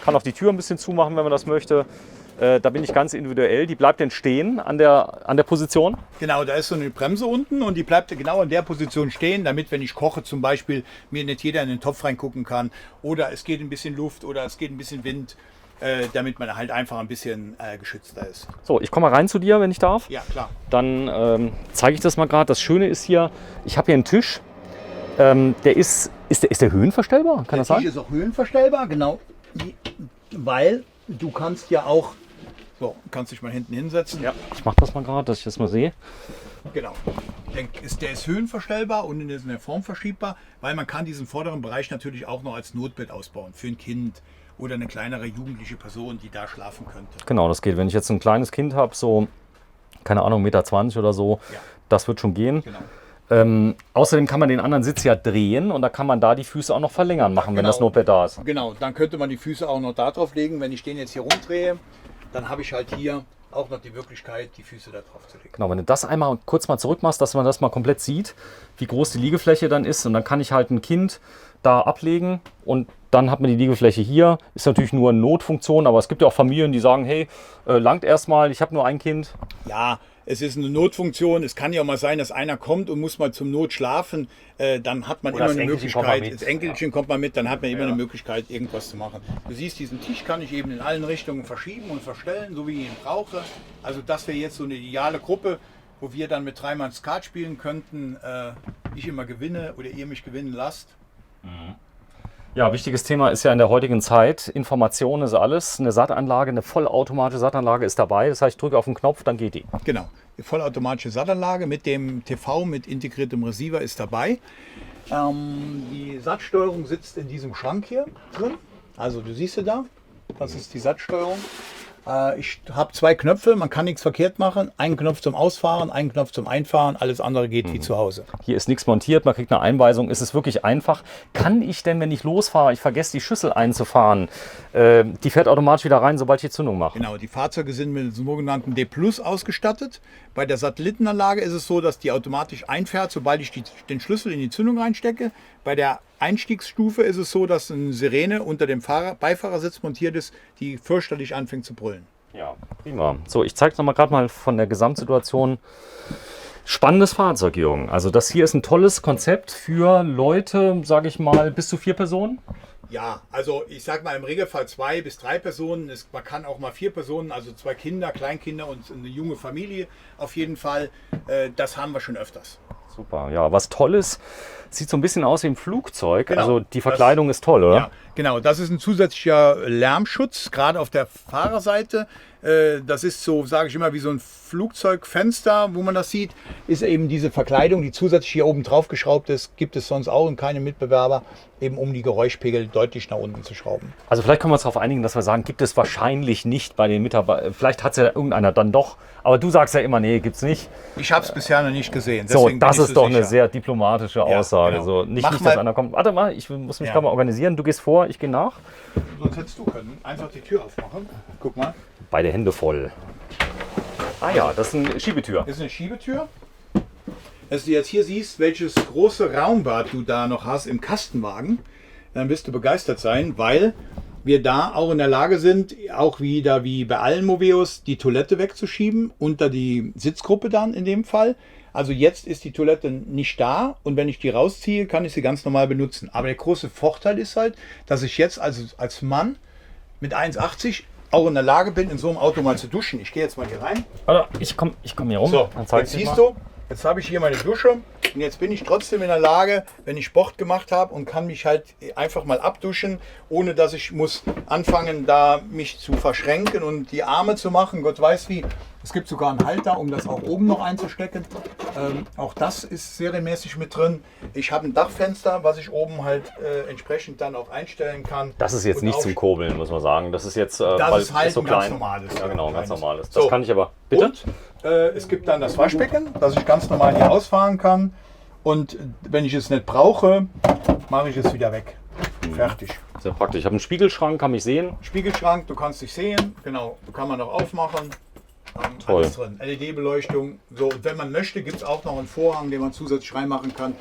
Kann auch die Tür ein bisschen zumachen, wenn man das möchte. Da bin ich ganz individuell. Die bleibt dann stehen an der Position. Genau, da ist so eine Bremse unten und die bleibt genau in der Position stehen, damit, wenn ich koche zum Beispiel, mir nicht jeder in den Topf reingucken kann. Oder es geht ein bisschen Luft oder es geht ein bisschen Wind, damit man halt einfach ein bisschen geschützter ist. So, ich komme mal rein zu dir, wenn ich darf. Ja, klar. Dann zeige ich das mal gerade. Das Schöne ist hier, ich habe hier einen Tisch. Der ist der höhenverstellbar? Kann das Der sein? Tisch ist auch höhenverstellbar, genau, weil du kannst ja auch, so, kannst dich mal hinten hinsetzen. Ja, ich mache das mal gerade, dass ich das mal sehe. Genau. Der ist höhenverstellbar und ist in der Form verschiebbar, weil man kann diesen vorderen Bereich natürlich auch noch als Notbett ausbauen für ein Kind oder eine kleinere jugendliche Person, die da schlafen könnte. Genau, das geht. Wenn ich jetzt ein kleines Kind habe, so, keine Ahnung, 1,20 Meter oder so, Ja. das wird schon gehen. Genau. Außerdem kann man den anderen Sitz ja drehen und da kann man da die Füße auch noch verlängern machen, wenn Genau. das Notbett da ist. Genau, dann könnte man die Füße auch noch da drauf legen. Wenn ich den jetzt hier rumdrehe, dann habe ich halt hier auch noch die Möglichkeit, die Füße da drauf zu legen. Genau, wenn du das einmal kurz mal zurück machst, dass man das mal komplett sieht, wie groß die Liegefläche dann ist und dann kann ich halt ein Kind da ablegen und dann hat man die Liegefläche hier. Ist natürlich nur eine Notfunktion, aber es gibt ja auch Familien, die sagen, hey, langt erstmal, ich habe nur ein Kind. Ja, es ist eine Notfunktion. Es kann ja auch mal sein, dass einer kommt und muss mal zum Not schlafen. Dann hat man Oder immer das eine Enkelchen kommt mal Möglichkeit. mit. Das Enkelchen kommt mal mit, dann hat man immer eine Möglichkeit, irgendwas zu machen. Du siehst, diesen Tisch kann ich eben in allen Richtungen verschieben und verstellen, so wie ich ihn brauche. Also das wäre jetzt so eine ideale Gruppe, wo wir dann mit 3 Mann Skat spielen könnten. Ich immer gewinne oder ihr mich gewinnen lasst. Ja, wichtiges Thema ist ja in der heutigen Zeit, Information ist alles. Eine Sattanlage, eine vollautomatische Sattanlage ist dabei. Das heißt, ich drücke auf den Knopf, dann geht die. Genau, die vollautomatische Sattanlage mit dem TV mit integriertem Receiver ist dabei. Die Satzsteuerung sitzt in diesem Schrank hier drin. Also du siehst sie da, das ist die Satzsteuerung. Ich habe 2 Knöpfe, man kann nichts verkehrt machen. Einen Knopf zum Ausfahren, einen Knopf zum Einfahren, alles andere geht wie zu Hause. Hier ist nichts montiert, man kriegt eine Einweisung. Es ist wirklich einfach. Kann ich denn, wenn ich losfahre, ich vergesse die Schüssel einzufahren, die fährt automatisch wieder rein, sobald ich die Zündung mache? Genau, die Fahrzeuge sind mit dem sogenannten D+ ausgestattet. Bei der Satellitenanlage ist es so, dass die automatisch einfährt, sobald ich den Schlüssel in die Zündung reinstecke. Bei der Einstiegsstufe ist es so, dass eine Sirene unter dem Beifahrersitz montiert ist, die fürchterlich anfängt zu brüllen. Ja, prima. So, ich zeige es nochmal gerade mal von der Gesamtsituation. Spannendes Fahrzeug, Jürgen. Also das hier ist ein tolles Konzept für Leute, sage ich mal, bis zu 4 Personen. Ja, also ich sag mal im Regelfall 2 bis 3 Personen. Man kann auch mal 4 Personen, also 2 Kinder, Kleinkinder und eine junge Familie auf jeden Fall. Das haben wir schon öfters. Super, ja, was Tolles. Sieht so ein bisschen aus wie ein Flugzeug. Genau, also die Verkleidung ist toll, oder? Ja, genau. Das ist ein zusätzlicher Lärmschutz, gerade auf der Fahrerseite. Das ist so, sage ich immer, wie so ein Flugzeugfenster, wo man das sieht, ist eben diese Verkleidung, die zusätzlich hier oben drauf geschraubt ist. Gibt es sonst auch in keinem Mitbewerber, eben um die Geräuschpegel deutlich nach unten zu schrauben. Also vielleicht können wir uns darauf einigen, dass wir sagen, gibt es wahrscheinlich nicht bei den Mitarbeitern. Vielleicht hat es ja irgendeiner dann doch. Aber du sagst ja immer, nee, gibt es nicht. Ich habe es bisher noch nicht gesehen. So, deswegen das bin ich ist doch sicher. eine sehr diplomatische Aussage. genau. So, nicht, Mach dass mal- einer kommt. Warte mal, ich muss mich Ja. gerade mal organisieren. Du gehst vor, ich gehe nach. Sonst hättest du können. Einfach die Tür aufmachen. Guck mal. Beide Hände voll. Ah ja, das ist eine Schiebetür. Das ist eine Schiebetür. Als du jetzt hier siehst, welches große Raumbad du da noch hast im Kastenwagen, dann wirst du begeistert sein, weil wir da auch in der Lage sind, auch wieder wie bei allen Moveos, die Toilette wegzuschieben, unter die Sitzgruppe dann in dem Fall. Also jetzt ist die Toilette nicht da und wenn ich die rausziehe, kann ich sie ganz normal benutzen. Aber der große Vorteil ist halt, dass ich jetzt als Mann mit 1,80 auch in der Lage bin, in so einem Auto mal zu duschen. Ich gehe jetzt mal hier rein. Warte, ich komm hier rum. So, Dann zeig jetzt ich dir siehst mal. du, jetzt habe ich hier meine Dusche und jetzt bin ich trotzdem in der Lage, wenn ich Sport gemacht habe und kann mich halt einfach mal abduschen, ohne dass ich muss anfangen, da mich zu verschränken und die Arme zu machen, Gott weiß wie. Es gibt sogar einen Halter, um das auch oben noch einzustecken. Auch das ist serienmäßig mit drin. Ich habe ein Dachfenster, was ich oben halt entsprechend dann auch einstellen kann. Das ist jetzt Und nicht auch- zum Kurbeln, muss man sagen. Das ist jetzt, Das weil ist halt so ein ganz klein. normales. Ja, genau, ganz kleines. normales. Das So. kann ich aber. Bitte? Und es gibt dann das Waschbecken, das ich ganz normal hier ausfahren kann. Und wenn ich es nicht brauche, mache ich es wieder weg. Fertig. Sehr praktisch. Ich habe einen Spiegelschrank, kann mich sehen. Spiegelschrank, du kannst dich sehen. Genau, kann man noch aufmachen. Toll. Alles drin. LED-Beleuchtung. So, und wenn man möchte, gibt es auch noch einen Vorhang, den man zusätzlich reinmachen kann.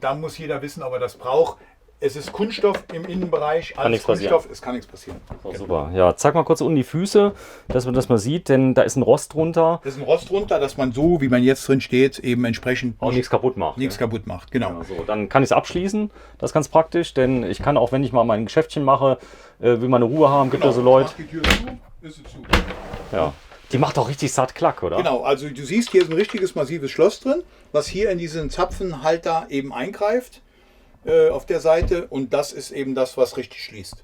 Da muss jeder wissen, ob er das braucht. Es ist Kunststoff im Innenbereich. Alles nichts passieren. Kunststoff, es kann nichts passieren. Oh, super. Ja, zeig mal kurz unten die Füße, dass man das mal sieht, denn da ist ein Rost drunter. Das ist ein Rost drunter, dass man so, wie man jetzt drin steht, eben entsprechend Auch nichts kaputt macht. nichts kaputt macht. Genau. Ja, so, dann kann ich es abschließen. Das ist ganz praktisch, denn ich kann auch, wenn ich mal mein Geschäftchen mache, will man eine Ruhe haben, gibt ja so Leute. Mach die Tür zu, ist sie zu. Ja. Die macht auch richtig satt Klack, oder? Genau, also du siehst, hier ist ein richtiges massives Schloss drin, was hier in diesen Zapfenhalter eben eingreift auf der Seite und das ist eben das, was richtig schließt.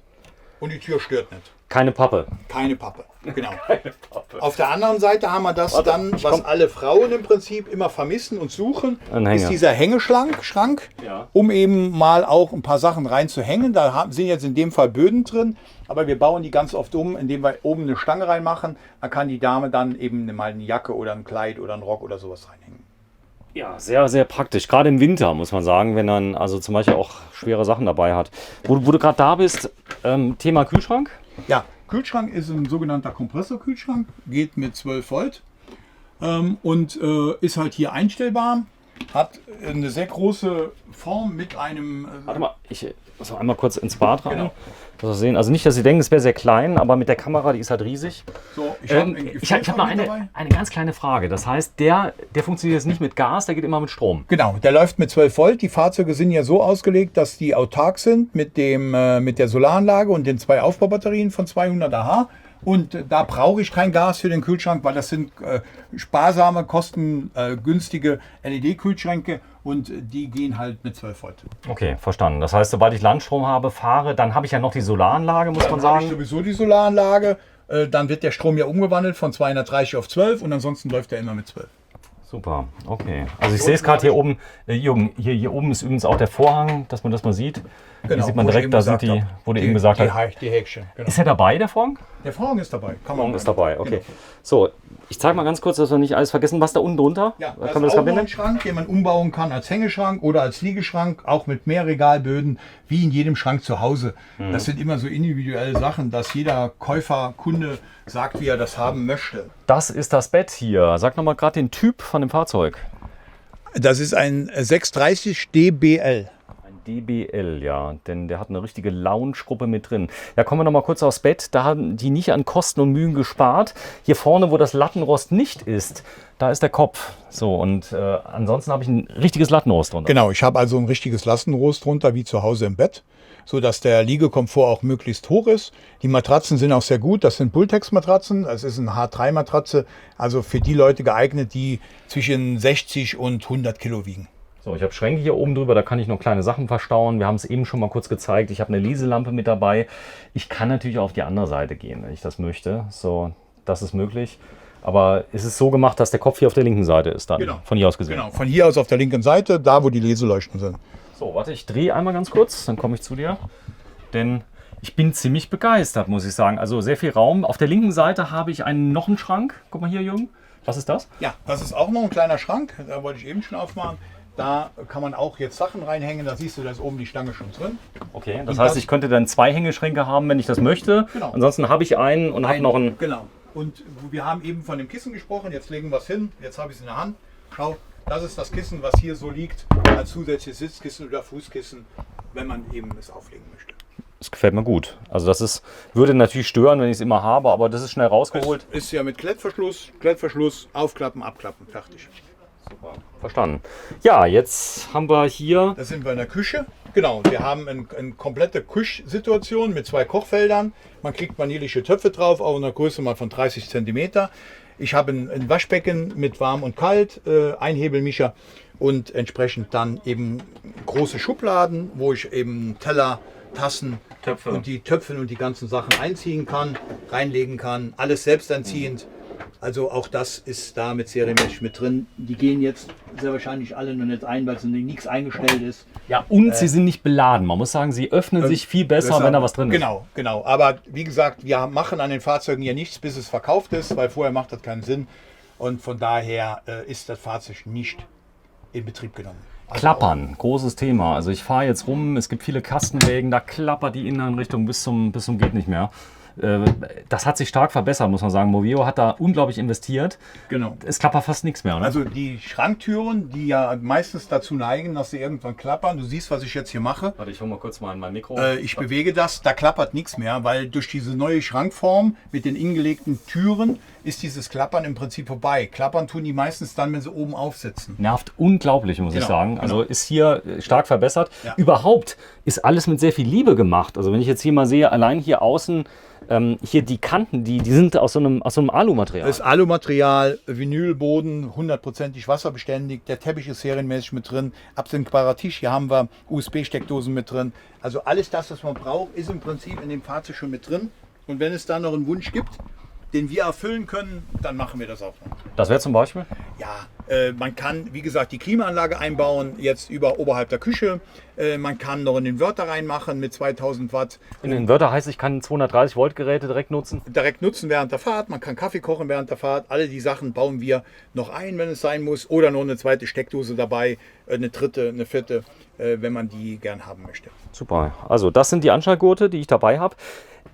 Und die Tür stört nicht. Keine Pappe. Keine Pappe, genau. Auf der anderen Seite haben wir das Warte, dann, ich was komm. alle Frauen im Prinzip immer vermissen und suchen, Ein Hänger. ist dieser Hängeschrank, Ja. um eben mal auch ein paar Sachen reinzuhängen. Da sind jetzt in dem Fall Böden drin, aber wir bauen die ganz oft um, indem wir oben eine Stange reinmachen. Da kann die Dame dann eben mal eine Jacke oder ein Kleid oder einen Rock oder sowas reinhängen. Ja, sehr, sehr praktisch. Gerade im Winter, muss man sagen, wenn man also zum Beispiel auch schwere Sachen dabei hat. Wo du gerade da bist, Thema Kühlschrank. Ja, Kühlschrank ist ein sogenannter Kompressorkühlschrank, geht mit 12 Volt und ist halt hier einstellbar, hat eine sehr große Form mit einem... Warte mal, ich muss noch einmal kurz ins Bad rein. Genau. Dass wir sehen. Also nicht, dass Sie denken, es wäre sehr klein, aber mit der Kamera, die ist halt riesig. so, ich habe Ich hab noch eine ganz kleine Frage. Das heißt, der funktioniert jetzt nicht mit Gas, der geht immer mit Strom. Genau, der läuft mit 12 Volt. Die Fahrzeuge sind ja so ausgelegt, dass die autark sind mit der Solaranlage und den 2 Aufbaubatterien von 200 Ah. Und da brauche ich kein Gas für den Kühlschrank, weil das sind sparsame, kostengünstige LED-Kühlschränke und die gehen halt mit 12 Volt. Okay, verstanden. Das heißt, sobald ich Landstrom habe, fahre, dann habe ich ja noch die Solaranlage, muss man Dann habe ich sagen. sowieso die Solaranlage, dann wird der Strom ja umgewandelt von 230 auf 12 und ansonsten läuft der immer mit 12. Super, okay. Also ich sehe es gerade hier oben. Jürgen, hier oben ist übrigens auch der Vorhang, dass man das mal sieht. Hier sieht man wo ich direkt, eben da sind gesagt die, habe. wo du eben gesagt hast. Die Häkchen. Genau. Ist er dabei, der Vorhang? Der Vorhang ist dabei. Vorhang ist dabei, okay. Genau. So, ich zeige mal ganz kurz, dass wir nicht alles vergessen. Was da unten drunter? Ja, Da das können wir ist das auch noch ein verbinden? Schrank, den man umbauen kann als Hängeschrank oder als Liegeschrank, auch mit mehr Regalböden, wie in jedem Schrank zu Hause. Das sind immer so individuelle Sachen, dass jeder Käufer, Kunde sagt, wie er das haben möchte. Das ist das Bett hier. Sag nochmal gerade den Typ von dem Fahrzeug. Das ist ein 630 DBL. Ein DBL, ja, denn der hat eine richtige Lounge-Gruppe mit drin. Ja, kommen wir noch mal kurz aufs Bett. Da haben die nicht an Kosten und Mühen gespart. Hier vorne, wo das Lattenrost nicht ist, da ist der Kopf. So, und ansonsten habe ich ein richtiges Lattenrost drunter. Genau, ich habe also ein richtiges Lattenrost drunter, wie zu Hause im Bett, so dass der Liegekomfort auch möglichst hoch ist. Die Matratzen sind auch sehr gut. Das sind Bultex-Matratzen. Das ist eine H3-Matratze, also für die Leute geeignet, die zwischen 60 und 100 Kilo wiegen. So, ich habe Schränke hier oben drüber, da kann ich noch kleine Sachen verstauen. Wir haben es eben schon mal kurz gezeigt. Ich habe eine Leselampe mit dabei. Ich kann natürlich auch auf die andere Seite gehen, wenn ich das möchte. So, das ist möglich. Aber es ist so gemacht, dass der Kopf hier auf der linken Seite ist dann. Genau. Von hier aus gesehen. Genau, von hier aus auf der linken Seite, da wo die Leseleuchten sind. So, warte, ich drehe einmal ganz kurz, dann komme ich zu dir. Denn ich bin ziemlich begeistert, muss ich sagen. Also sehr viel Raum. Auf der linken Seite habe ich noch einen Schrank. Guck mal hier, Jürgen. Was ist das? Ja, das ist auch noch ein kleiner Schrank. Da wollte ich eben schon aufmachen. Da kann man auch jetzt Sachen reinhängen. Da siehst du, da ist oben die Stange schon drin. Okay, das heißt, ich könnte dann 2 Hängeschränke haben, wenn ich das möchte. Genau. Ansonsten habe ich einen und habe noch einen. Genau. Und wir haben eben von dem Kissen gesprochen. Jetzt legen wir es hin. Jetzt habe ich es in der Hand. Schau, das ist das Kissen, was hier so liegt. Als zusätzliches Sitzkissen oder Fußkissen, wenn man eben es auflegen möchte. Das gefällt mir gut. Also würde natürlich stören, wenn ich es immer habe, aber das ist schnell rausgeholt. Es ist ja mit Klettverschluss, aufklappen, abklappen, fertig. Super. Verstanden. Ja, jetzt haben wir hier. Da sind wir in der Küche. Genau, wir haben eine komplette Küchsituation mit 2 Kochfeldern. Man kriegt vanillische Töpfe drauf, auch in einer Größe mal von 30 cm. Ich habe ein Waschbecken mit warm und kalt, Einhebelmischer und entsprechend dann eben große Schubladen, wo ich eben Teller, Tassen Töpfe und die Töpfe und die ganzen Sachen einziehen kann, reinlegen kann. Alles selbstentziehend. Also auch das ist da mit Serienmesh mit drin. Die gehen jetzt sehr wahrscheinlich alle noch nicht ein, weil es nichts eingestellt ist. Ja, und sie sind nicht beladen. Man muss sagen, sie öffnen sich viel besser, wenn da was drin ist. Genau. Aber wie gesagt, wir machen an den Fahrzeugen ja nichts, bis es verkauft ist, weil vorher macht das keinen Sinn. Und von daher ist das Fahrzeug nicht in Betrieb genommen. Also Klappern, großes Thema. Also ich fahre jetzt rum, es gibt viele Kastenwägen, da klappert die Innenrichtung bis zum geht nicht mehr. Das hat sich stark verbessert, muss man sagen. Moveo hat da unglaublich investiert. Genau. Es klappert fast nichts mehr. Ne? Also die Schranktüren, die ja meistens dazu neigen, dass sie irgendwann klappern. Du siehst, was ich jetzt hier mache. Warte, ich hole mal kurz mal in mein Mikro. Ich bewege das, da klappert nichts mehr, weil durch diese neue Schrankform mit den ingelegten Türen ist dieses Klappern im Prinzip vorbei. Klappern tun die meistens dann, wenn sie oben aufsitzen. Nervt unglaublich, muss ich sagen. Also ist hier stark verbessert. Ja. Überhaupt ist alles mit sehr viel Liebe gemacht. Also wenn ich jetzt hier mal sehe, allein hier außen, hier die Kanten, die sind aus so einem Alumaterial. Das ist Alumaterial, Vinylboden, 100%ig wasserbeständig. Der Teppich ist serienmäßig mit drin. Absenkbarer Tisch, hier haben wir USB-Steckdosen mit drin. Also alles das, was man braucht, ist im Prinzip in dem Fahrzeug schon mit drin. Und wenn es da noch einen Wunsch gibt, den wir erfüllen können, dann machen wir das auch noch. Das wäre zum Beispiel? Ja, man kann, wie gesagt, die Klimaanlage einbauen, jetzt oberhalb der Küche. Man kann noch einen Inverter reinmachen mit 2000 Watt. Ein Inverter heißt, ich kann 230 Volt Geräte direkt nutzen? Direkt nutzen während der Fahrt. Man kann Kaffee kochen während der Fahrt. Alle die Sachen bauen wir noch ein, wenn es sein muss. Oder noch eine zweite Steckdose dabei, eine dritte, eine vierte, wenn man die gern haben möchte. Super. Also das sind die Anschaltgurte, die ich dabei habe.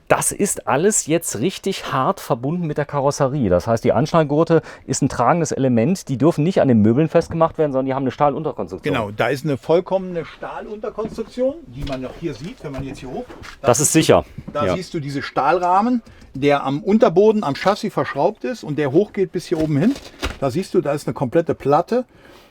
Das ist alles jetzt richtig hart verbunden mit der Karosserie. Das heißt, die Anschnallgurte ist ein tragendes Element. Die dürfen nicht an den Möbeln festgemacht werden, sondern die haben eine Stahlunterkonstruktion. Genau, da ist eine vollkommene Stahlunterkonstruktion, die man noch hier sieht, wenn man jetzt hier hoch. Das ist sicher. Da siehst du diese Stahlrahmen, der am Unterboden, am Chassis verschraubt ist und der hochgeht bis hier oben hin. Da siehst du, da ist eine komplette Platte.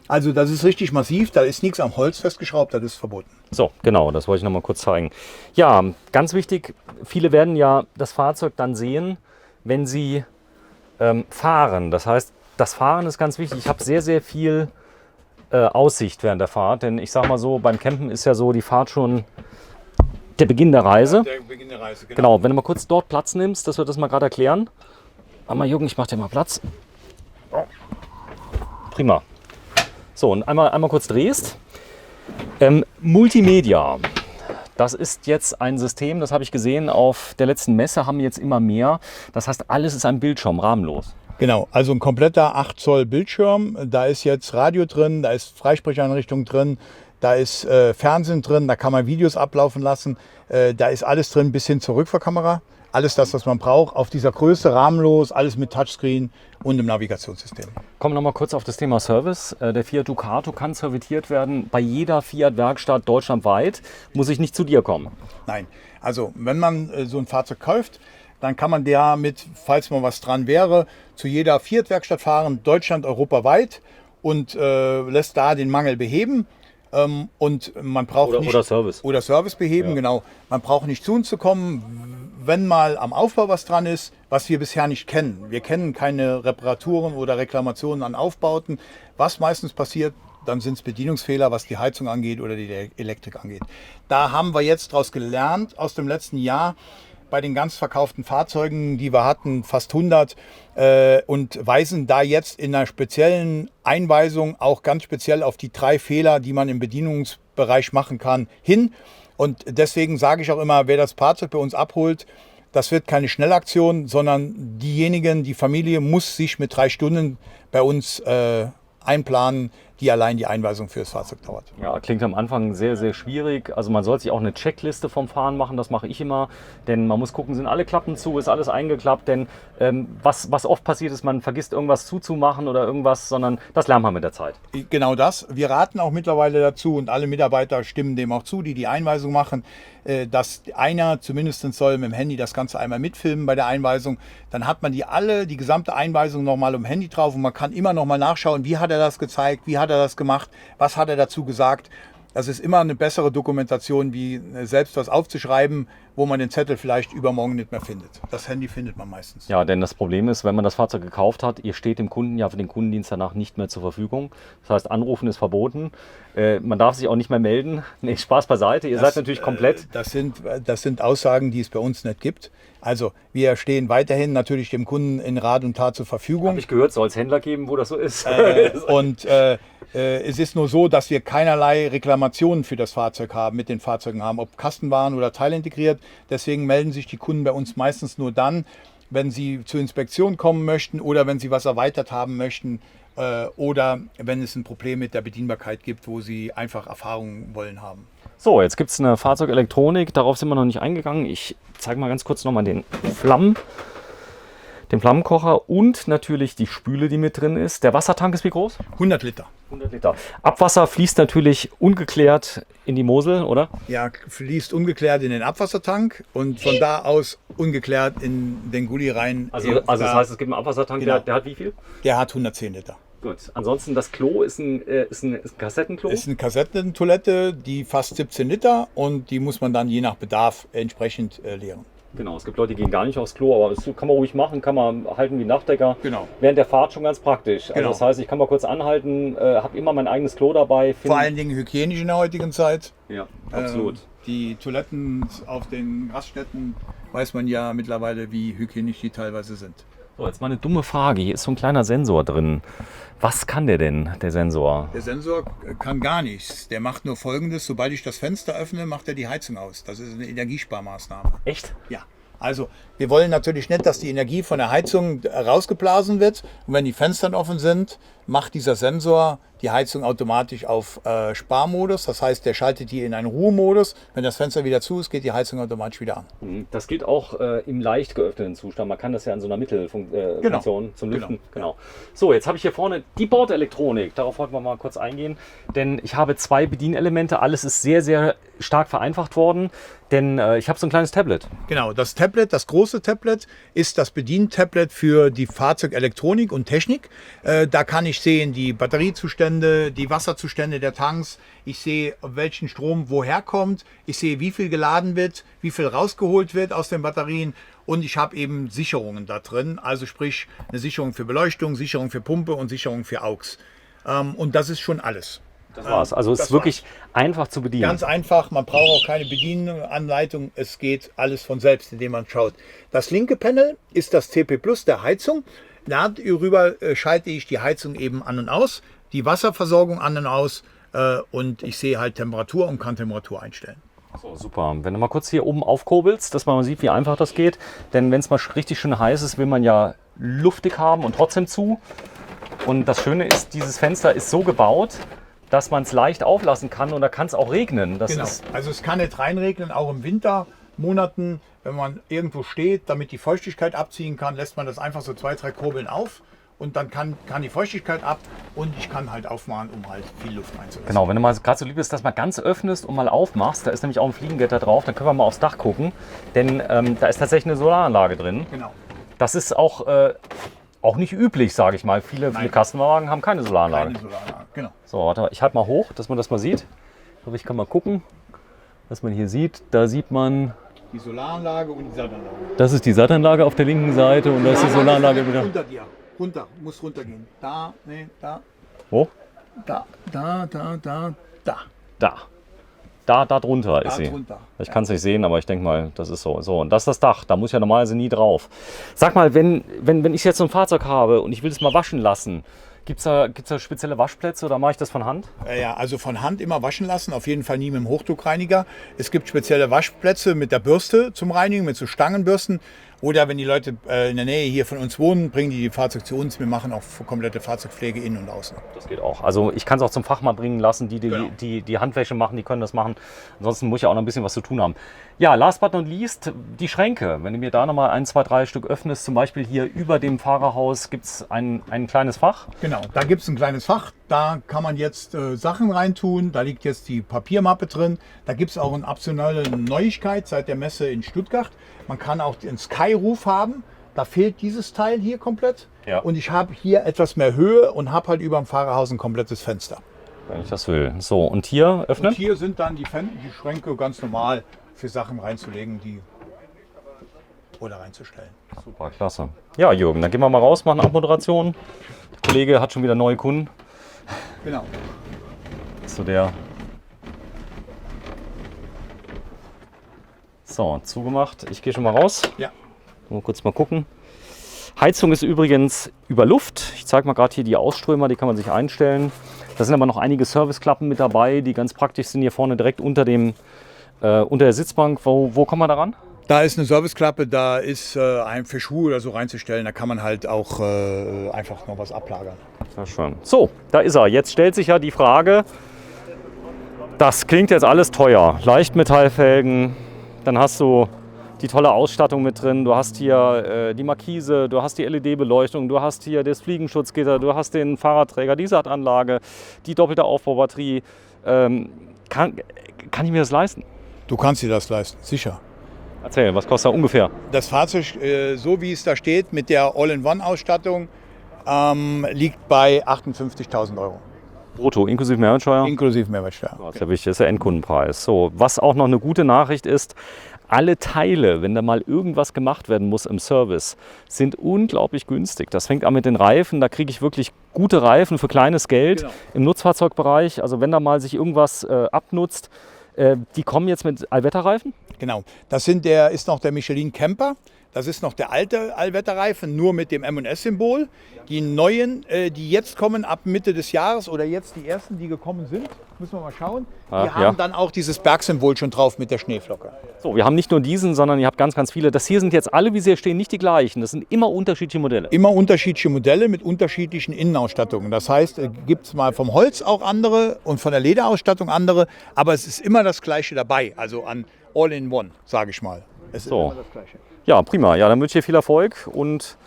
Also das ist richtig massiv, da ist nichts am Holz festgeschraubt, das ist verboten. So, genau, das wollte ich noch mal kurz zeigen. Ja, ganz wichtig, viele werden ja das Fahrzeug dann sehen, wenn sie fahren. Das heißt, das Fahren ist ganz wichtig. Ich habe sehr, sehr viel Aussicht während der Fahrt, denn ich sage mal so, beim Campen ist ja so die Fahrt schon der Beginn der Reise. Der Beginn der Reise, genau. Wenn du mal kurz dort Platz nimmst, dass wir das mal gerade erklären. Einmal, Jürgen, ich mache dir mal Platz. Prima. So, und einmal kurz drehst. Multimedia. Das ist jetzt ein System, das habe ich gesehen auf der letzten Messe, haben jetzt immer mehr. Das heißt, alles ist ein Bildschirm, rahmenlos. Genau, also ein kompletter 8 Zoll Bildschirm. Da ist jetzt Radio drin, da ist Freisprecheinrichtung drin, da ist Fernsehen drin, da kann man Videos ablaufen lassen. Da ist alles drin bis hin zur Rückfahrkamera. Alles das, was man braucht, auf dieser Größe, rahmenlos, alles mit Touchscreen und im Navigationssystem. Kommen wir noch mal kurz auf das Thema Service. Der Fiat Ducato kann serviert werden bei jeder Fiat-Werkstatt deutschlandweit. Muss ich nicht zu dir kommen? Nein, also wenn man so ein Fahrzeug kauft, dann kann man damit, falls mal was dran wäre, zu jeder Fiat-Werkstatt fahren, Deutschland, europaweit und lässt da den Mangel beheben. Und man braucht oder Service. Oder Service beheben, ja. Genau. Man braucht nicht zu uns zu kommen, wenn mal am Aufbau was dran ist, was wir bisher nicht kennen. Wir kennen keine Reparaturen oder Reklamationen an Aufbauten. Was meistens passiert, dann sind es Bedienungsfehler, was die Heizung angeht oder die Elektrik angeht. Da haben wir jetzt daraus gelernt aus dem letzten Jahr, bei den ganz verkauften Fahrzeugen, die wir hatten, fast 100, und weisen da jetzt in einer speziellen Einweisung auch ganz speziell auf die 3 Fehler, die man im Bedienungsbereich machen kann, hin. Und deswegen sage ich auch immer, wer das Fahrzeug bei uns abholt, das wird keine Schnellaktion, sondern die Familie muss sich mit 3 Stunden bei uns einplanen, die allein die Einweisung für das Fahrzeug dauert. Ja, klingt am Anfang sehr, sehr schwierig. Also man sollte sich auch eine Checkliste vom Fahren machen, das mache ich immer. Denn man muss gucken, sind alle Klappen zu, ist alles eingeklappt. Denn was oft passiert ist, man vergisst irgendwas zuzumachen oder irgendwas, sondern das lernt man mit der Zeit. Genau das. Wir raten auch mittlerweile dazu und alle Mitarbeiter stimmen dem auch zu, die die Einweisung machen, dass einer zumindest soll mit dem Handy das Ganze einmal mitfilmen bei der Einweisung. Dann hat man die gesamte Einweisung nochmal im Handy drauf und man kann immer nochmal nachschauen, wie hat er das gezeigt, wie hat er das gemacht, was hat er dazu gesagt. Das ist immer eine bessere Dokumentation, wie selbst was aufzuschreiben, wo man den Zettel vielleicht übermorgen nicht mehr findet. Das Handy findet man meistens. Ja, denn das Problem ist, wenn man das Fahrzeug gekauft hat, ihr steht dem Kunden ja für den Kundendienst danach nicht mehr zur Verfügung. Das heißt, anrufen ist verboten. Man darf sich auch nicht mehr melden. Nee, Spaß beiseite. Ihr seid natürlich komplett. Das sind Aussagen, die es bei uns nicht gibt. Also wir stehen weiterhin natürlich dem Kunden in Rat und Tat zur Verfügung. Habe ich gehört, soll es Händler geben, wo das so ist. Es ist nur so, dass wir keinerlei Reklamationen für das Fahrzeug haben, mit den Fahrzeugen haben, ob Kastenwaren oder teilintegriert. Deswegen melden sich die Kunden bei uns meistens nur dann, wenn sie zur Inspektion kommen möchten oder wenn sie was erweitert haben möchten oder wenn es ein Problem mit der Bedienbarkeit gibt, wo sie einfach Erfahrungen wollen haben. So, jetzt gibt es eine Fahrzeugelektronik, darauf sind wir noch nicht eingegangen. Ich zeige mal ganz kurz nochmal den Flammenkocher und natürlich die Spüle, die mit drin ist. Der Wassertank ist wie groß? 100 Liter. 100 Liter. Abwasser fließt natürlich ungeklärt in die Mosel, oder? Ja, fließt ungeklärt in den Abwassertank und von da aus ungeklärt in den Gully rein. Also das heißt, es gibt einen Abwassertank, Genau. der hat wie viel? Der hat 110 Liter. Gut. Ansonsten das Klo ist ein Kassettenklo. Ist eine Kassettentoilette, die fasst 17 Liter und die muss man dann je nach Bedarf entsprechend leeren. Genau, es gibt Leute, die gehen gar nicht aufs Klo, aber das kann man ruhig machen, kann man halten wie Nachtdecker. Genau. Während der Fahrt schon ganz praktisch. Also Genau. das heißt, ich kann mal kurz anhalten, habe immer mein eigenes Klo dabei. Vor allen Dingen hygienisch in der heutigen Zeit. Ja, absolut. Die Toiletten auf den Raststätten weiß man ja mittlerweile, wie hygienisch die teilweise sind. So, jetzt mal eine dumme Frage. Hier ist so ein kleiner Sensor drin. Was kann der denn, der Sensor? Der Sensor kann gar nichts. Der macht nur Folgendes: Sobald ich das Fenster öffne, macht er die Heizung aus. Das ist eine Energiesparmaßnahme. Echt? Ja. Also wir wollen natürlich nicht, dass die Energie von der Heizung rausgeblasen wird. Und wenn die Fenster offen sind, macht dieser Sensor die Heizung automatisch auf Sparmodus. Das heißt, der schaltet die in einen Ruhemodus. Wenn das Fenster wieder zu ist, geht die Heizung automatisch wieder an. Das gilt auch im leicht geöffneten Zustand. Man kann das ja in so einer Mittelfunktion zum Lüften. Genau. So, jetzt habe ich hier vorne die Bordelektronik. Darauf wollten wir mal kurz eingehen. Denn ich habe 2 Bedienelemente. Alles ist sehr, sehr stark vereinfacht worden. Denn ich habe so ein kleines Tablet. Genau, das Tablet, das große Tablet, ist das Bedientablet für die Fahrzeugelektronik und Technik. Da kann ich sehen die Batteriezustände, die Wasserzustände der Tanks. Ich sehe, welchen Strom woher kommt. Ich sehe, wie viel geladen wird, wie viel rausgeholt wird aus den Batterien. Und ich habe eben Sicherungen da drin. Also sprich eine Sicherung für Beleuchtung, Sicherung für Pumpe und Sicherung für AUX. Und das ist schon alles. Das war's. Also es ist wirklich einfach zu bedienen. Ganz einfach, man braucht auch keine Bedienanleitung, es geht alles von selbst, indem man schaut. Das linke Panel ist das CP Plus der Heizung. Darüber schalte ich die Heizung eben an und aus, die Wasserversorgung an und aus und ich sehe halt Temperatur und kann Temperatur einstellen. So, super. Wenn du mal kurz hier oben aufkurbelst, dass man mal sieht, wie einfach das geht. Denn wenn es mal richtig schön heiß ist, will man ja luftig haben und trotzdem zu. Und das Schöne ist, dieses Fenster ist so gebaut, dass man es leicht auflassen kann und da kann es auch regnen. Das Genau. ist, Also es kann nicht reinregnen, auch im Wintermonaten, wenn man irgendwo steht, damit die Feuchtigkeit abziehen kann, lässt man das einfach so 2, 3 Kurbeln auf und dann kann die Feuchtigkeit ab und ich kann halt aufmachen, um halt viel Luft einzulassen. genau, wenn du mal gerade so lieb bist, dass mal ganz öffnest und mal aufmachst, da ist nämlich auch ein Fliegengitter drauf, dann können wir mal aufs Dach gucken, denn da ist tatsächlich eine Solaranlage drin. Genau. Das ist auch nicht üblich, sage ich mal. Viele Kastenwagen haben keine Solaranlage. Keine Solaranlage, genau. So, warte mal, ich halte mal hoch, dass man das mal sieht. Ich hoffe, ich kann mal gucken, was man hier sieht. Da sieht man, Die Solaranlage und die Sattanlage. das ist die Sattanlage auf der linken Seite und da ist die Solaranlage wieder. Unter dir. Runter, muss runtergehen. Da, nee, da, Wo? da. Da drunter ist Da sie. drunter. Ich kann es nicht sehen, aber ich denke mal, das ist so. So, und das ist das Dach. Da muss ich ja normalerweise nie drauf. Sag mal, wenn ich jetzt so ein Fahrzeug habe und ich will es mal waschen lassen, gibt's da spezielle Waschplätze oder mache ich das von Hand? Ja, also von Hand immer waschen lassen, auf jeden Fall nie mit dem Hochdruckreiniger. Es gibt spezielle Waschplätze mit der Bürste zum Reinigen, mit so Stangenbürsten. Oder wenn die Leute in der Nähe hier von uns wohnen, bringen die Fahrzeuge zu uns. Wir machen auch komplette Fahrzeugpflege innen und außen. Das geht auch. Also ich kann es auch zum Fachmann bringen lassen, die Handwäsche machen, die können das machen. Ansonsten muss ich auch noch ein bisschen was zu tun haben. Ja, last but not least, die Schränke. Wenn du mir da nochmal 1, 2, 3 Stück öffnest, zum Beispiel hier über dem Fahrerhaus gibt es ein kleines Fach. Genau, da gibt es ein kleines Fach. Da kann man jetzt Sachen reintun. Da liegt jetzt die Papiermappe drin. Da gibt es auch eine optionale Neuigkeit seit der Messe in Stuttgart. Man kann auch den Skyroof haben. Da fehlt dieses Teil hier komplett. Ja. Und ich habe hier etwas mehr Höhe und habe halt über dem Fahrerhaus ein komplettes Fenster. Wenn ich das will. So, und hier öffnen? Und hier sind dann die Schränke ganz normal für Sachen reinzulegen oder reinzustellen. Super, klasse. Ja, Jürgen, dann gehen wir mal raus, machen eine Abmoderation. Der Kollege hat schon wieder neue Kunden. Genau. Zu der. So, zugemacht. Ich gehe schon mal raus. Ja. Mal kurz mal gucken. Heizung ist übrigens über Luft. Ich zeige mal gerade hier die Ausströmer, die kann man sich einstellen. Da sind aber noch einige Serviceklappen mit dabei, die ganz praktisch sind hier vorne direkt unter der Sitzbank. Wo kommen wir da ran? Da ist eine Serviceklappe, da ist für Schuhe oder so reinzustellen. Da kann man halt auch einfach noch was ablagern. Sehr schön. So, da ist er. Jetzt stellt sich ja die Frage, das klingt jetzt alles teuer. Leichtmetallfelgen, dann hast du die tolle Ausstattung mit drin. Du hast hier die Markise, du hast die LED-Beleuchtung, du hast hier das Fliegenschutzgitter, du hast den Fahrradträger, die Sattanlage, die doppelte Aufbaubatterie. Kann ich mir das leisten? Du kannst dir das leisten, sicher. Erzähl, was kostet er ungefähr? Das Fahrzeug, so wie es da steht, mit der All-in-One-Ausstattung, liegt bei 58.000 Euro. Brutto, inklusive Mehrwertsteuer? Inklusive Mehrwertsteuer. Das ist ja wichtig, das ist der Endkundenpreis. So, was auch noch eine gute Nachricht ist, alle Teile, wenn da mal irgendwas gemacht werden muss im Service, sind unglaublich günstig. Das fängt an mit den Reifen, da kriege ich wirklich gute Reifen für kleines Geld im Nutzfahrzeugbereich. Also wenn da mal sich irgendwas abnutzt, die kommen jetzt mit Allwetterreifen? Genau, das ist noch der Michelin Camper. Das ist noch der alte Allwetterreifen, nur mit dem M&S-Symbol. Die neuen, die jetzt kommen ab Mitte des Jahres oder jetzt die ersten, die gekommen sind, müssen wir mal schauen. Die haben dann auch dieses Bergsymbol schon drauf mit der Schneeflocke. So, wir haben nicht nur diesen, sondern ihr habt ganz, ganz viele. Das hier sind jetzt alle, wie sie hier stehen, nicht die gleichen. Das sind immer unterschiedliche Modelle. Immer unterschiedliche Modelle mit unterschiedlichen Innenausstattungen. Das heißt, gibt es mal vom Holz auch andere und von der Lederausstattung andere, aber es ist immer das Gleiche dabei, also an All-in-One, sage ich mal. Es ist immer das Gleiche. Ja, prima. Ja, dann wünsche ich dir viel Erfolg und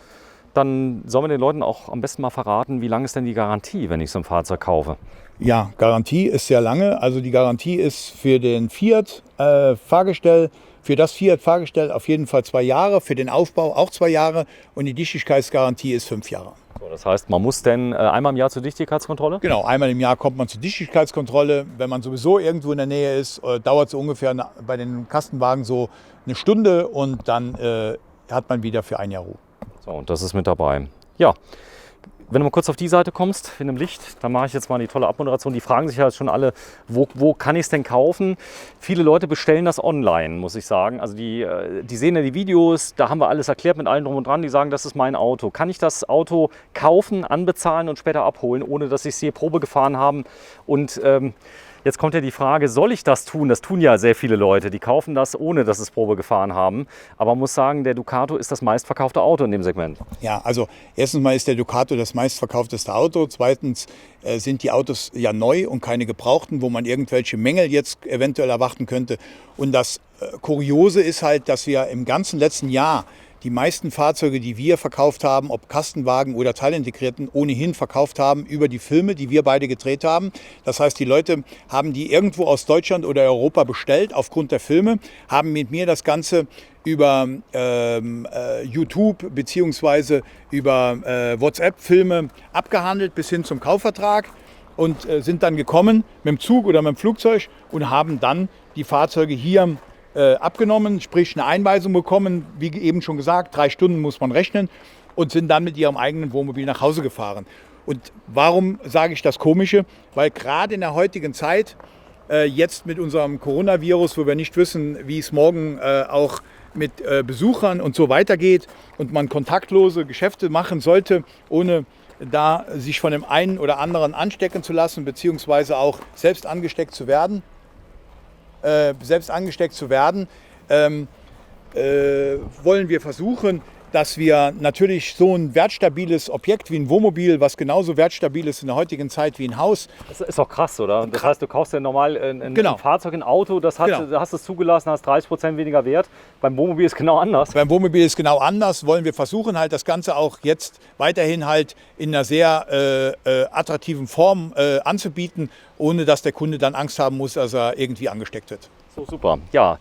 dann sollen wir den Leuten auch am besten mal verraten, wie lange ist denn die Garantie, wenn ich so ein Fahrzeug kaufe? Ja, Garantie ist sehr lange. Also die Garantie ist für den Fiat Fahrgestell, für das Fiat Fahrgestell auf jeden Fall 2 Jahre, für den Aufbau auch 2 Jahre und die Dichtigkeitsgarantie ist 5 Jahre. So, das heißt, man muss denn einmal im Jahr zur Dichtigkeitskontrolle? Genau, einmal im Jahr kommt man zur Dichtigkeitskontrolle. Wenn man sowieso irgendwo in der Nähe ist, dauert es ungefähr bei den Kastenwagen so eine Stunde und dann hat man wieder für 1 Jahr Ruhe. So, und das ist mit dabei. Ja, wenn du mal kurz auf die Seite kommst, in dem Licht, dann mache ich jetzt mal die tolle Abmoderation. Die fragen sich ja schon alle, wo kann ich es denn kaufen? Viele Leute bestellen das online, muss ich sagen. Also die sehen ja die Videos, da haben wir alles erklärt mit allem drum und dran. Die sagen, das ist mein Auto. Kann ich das Auto kaufen, anbezahlen und später abholen, ohne dass ich es hier Probe gefahren habe? Und Jetzt kommt ja die Frage, soll ich das tun? Das tun ja sehr viele Leute, die kaufen das, ohne dass sie es Probe gefahren haben. Aber man muss sagen, der Ducato ist das meistverkaufte Auto in dem Segment. Ja, also erstens mal ist der Ducato das meistverkaufteste Auto. Zweitens sind die Autos ja neu und keine gebrauchten, wo man irgendwelche Mängel jetzt eventuell erwarten könnte. Und das Kuriose ist halt, dass wir im ganzen letzten Jahr die meisten Fahrzeuge, die wir verkauft haben, ob Kastenwagen oder Teilintegrierten, ohnehin verkauft haben über die Filme, die wir beide gedreht haben. Das heißt, die Leute haben die irgendwo aus Deutschland oder Europa bestellt aufgrund der Filme, haben mit mir das Ganze über YouTube bzw. über WhatsApp-Filme abgehandelt bis hin zum Kaufvertrag und sind dann gekommen mit dem Zug oder mit dem Flugzeug und haben dann die Fahrzeuge hier abgenommen, sprich eine Einweisung bekommen, wie eben schon gesagt, 3 Stunden muss man rechnen und sind dann mit ihrem eigenen Wohnmobil nach Hause gefahren. Und warum sage ich das Komische? Weil gerade in der heutigen Zeit, jetzt mit unserem Coronavirus, wo wir nicht wissen, wie es morgen auch mit Besuchern und so weitergeht und man kontaktlose Geschäfte machen sollte, ohne da sich von dem einen oder anderen anstecken zu lassen, beziehungsweise auch selbst angesteckt zu werden, wollen wir versuchen, dass wir natürlich so ein wertstabiles Objekt wie ein Wohnmobil, was genauso wertstabil ist in der heutigen Zeit wie ein Haus. Das ist doch krass, oder? Das heißt, du kaufst ja normal ein Fahrzeug, ein Auto, da hast du es zugelassen, hast 30% weniger Wert. Beim Wohnmobil ist genau anders. Beim Wohnmobil ist genau anders. Wollen wir versuchen, halt das Ganze auch jetzt weiterhin halt in einer sehr attraktiven Form anzubieten, ohne dass der Kunde dann Angst haben muss, dass er irgendwie angesteckt wird. So, super. Ja.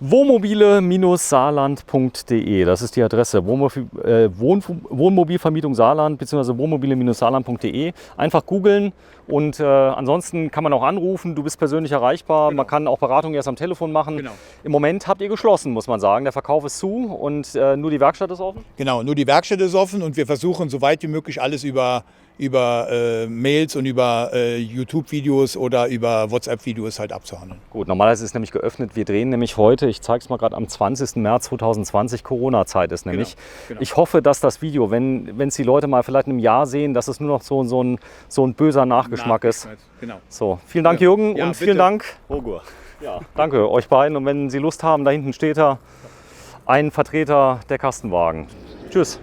Wohnmobile-saarland.de, das ist die Adresse. Wohnmobilvermietung Saarland bzw. wohnmobile-saarland.de. Einfach googeln und ansonsten kann man auch anrufen. Du bist persönlich erreichbar. Genau. Man kann auch Beratung erst am Telefon machen. Genau. Im Moment habt ihr geschlossen, muss man sagen. Der Verkauf ist zu und nur die Werkstatt ist offen? Genau, nur die Werkstatt ist offen und wir versuchen so weit wie möglich alles über Mails und über YouTube-Videos oder über WhatsApp-Videos halt abzuhandeln. Gut, normalerweise ist es nämlich geöffnet. Wir drehen nämlich heute, ich zeige es mal gerade, am 20. März 2020, Corona-Zeit ist nämlich. Genau. Ich hoffe, dass das Video, wenn es die Leute mal vielleicht in einem Jahr sehen, dass es nur noch so ein böser Nachgeschmack ist. Genau. So, vielen Dank, Jürgen, und vielen Dank, Rogur. Ja, danke euch beiden. Und wenn Sie Lust haben, da hinten steht ein Vertreter der Kastenwagen. Tschüss.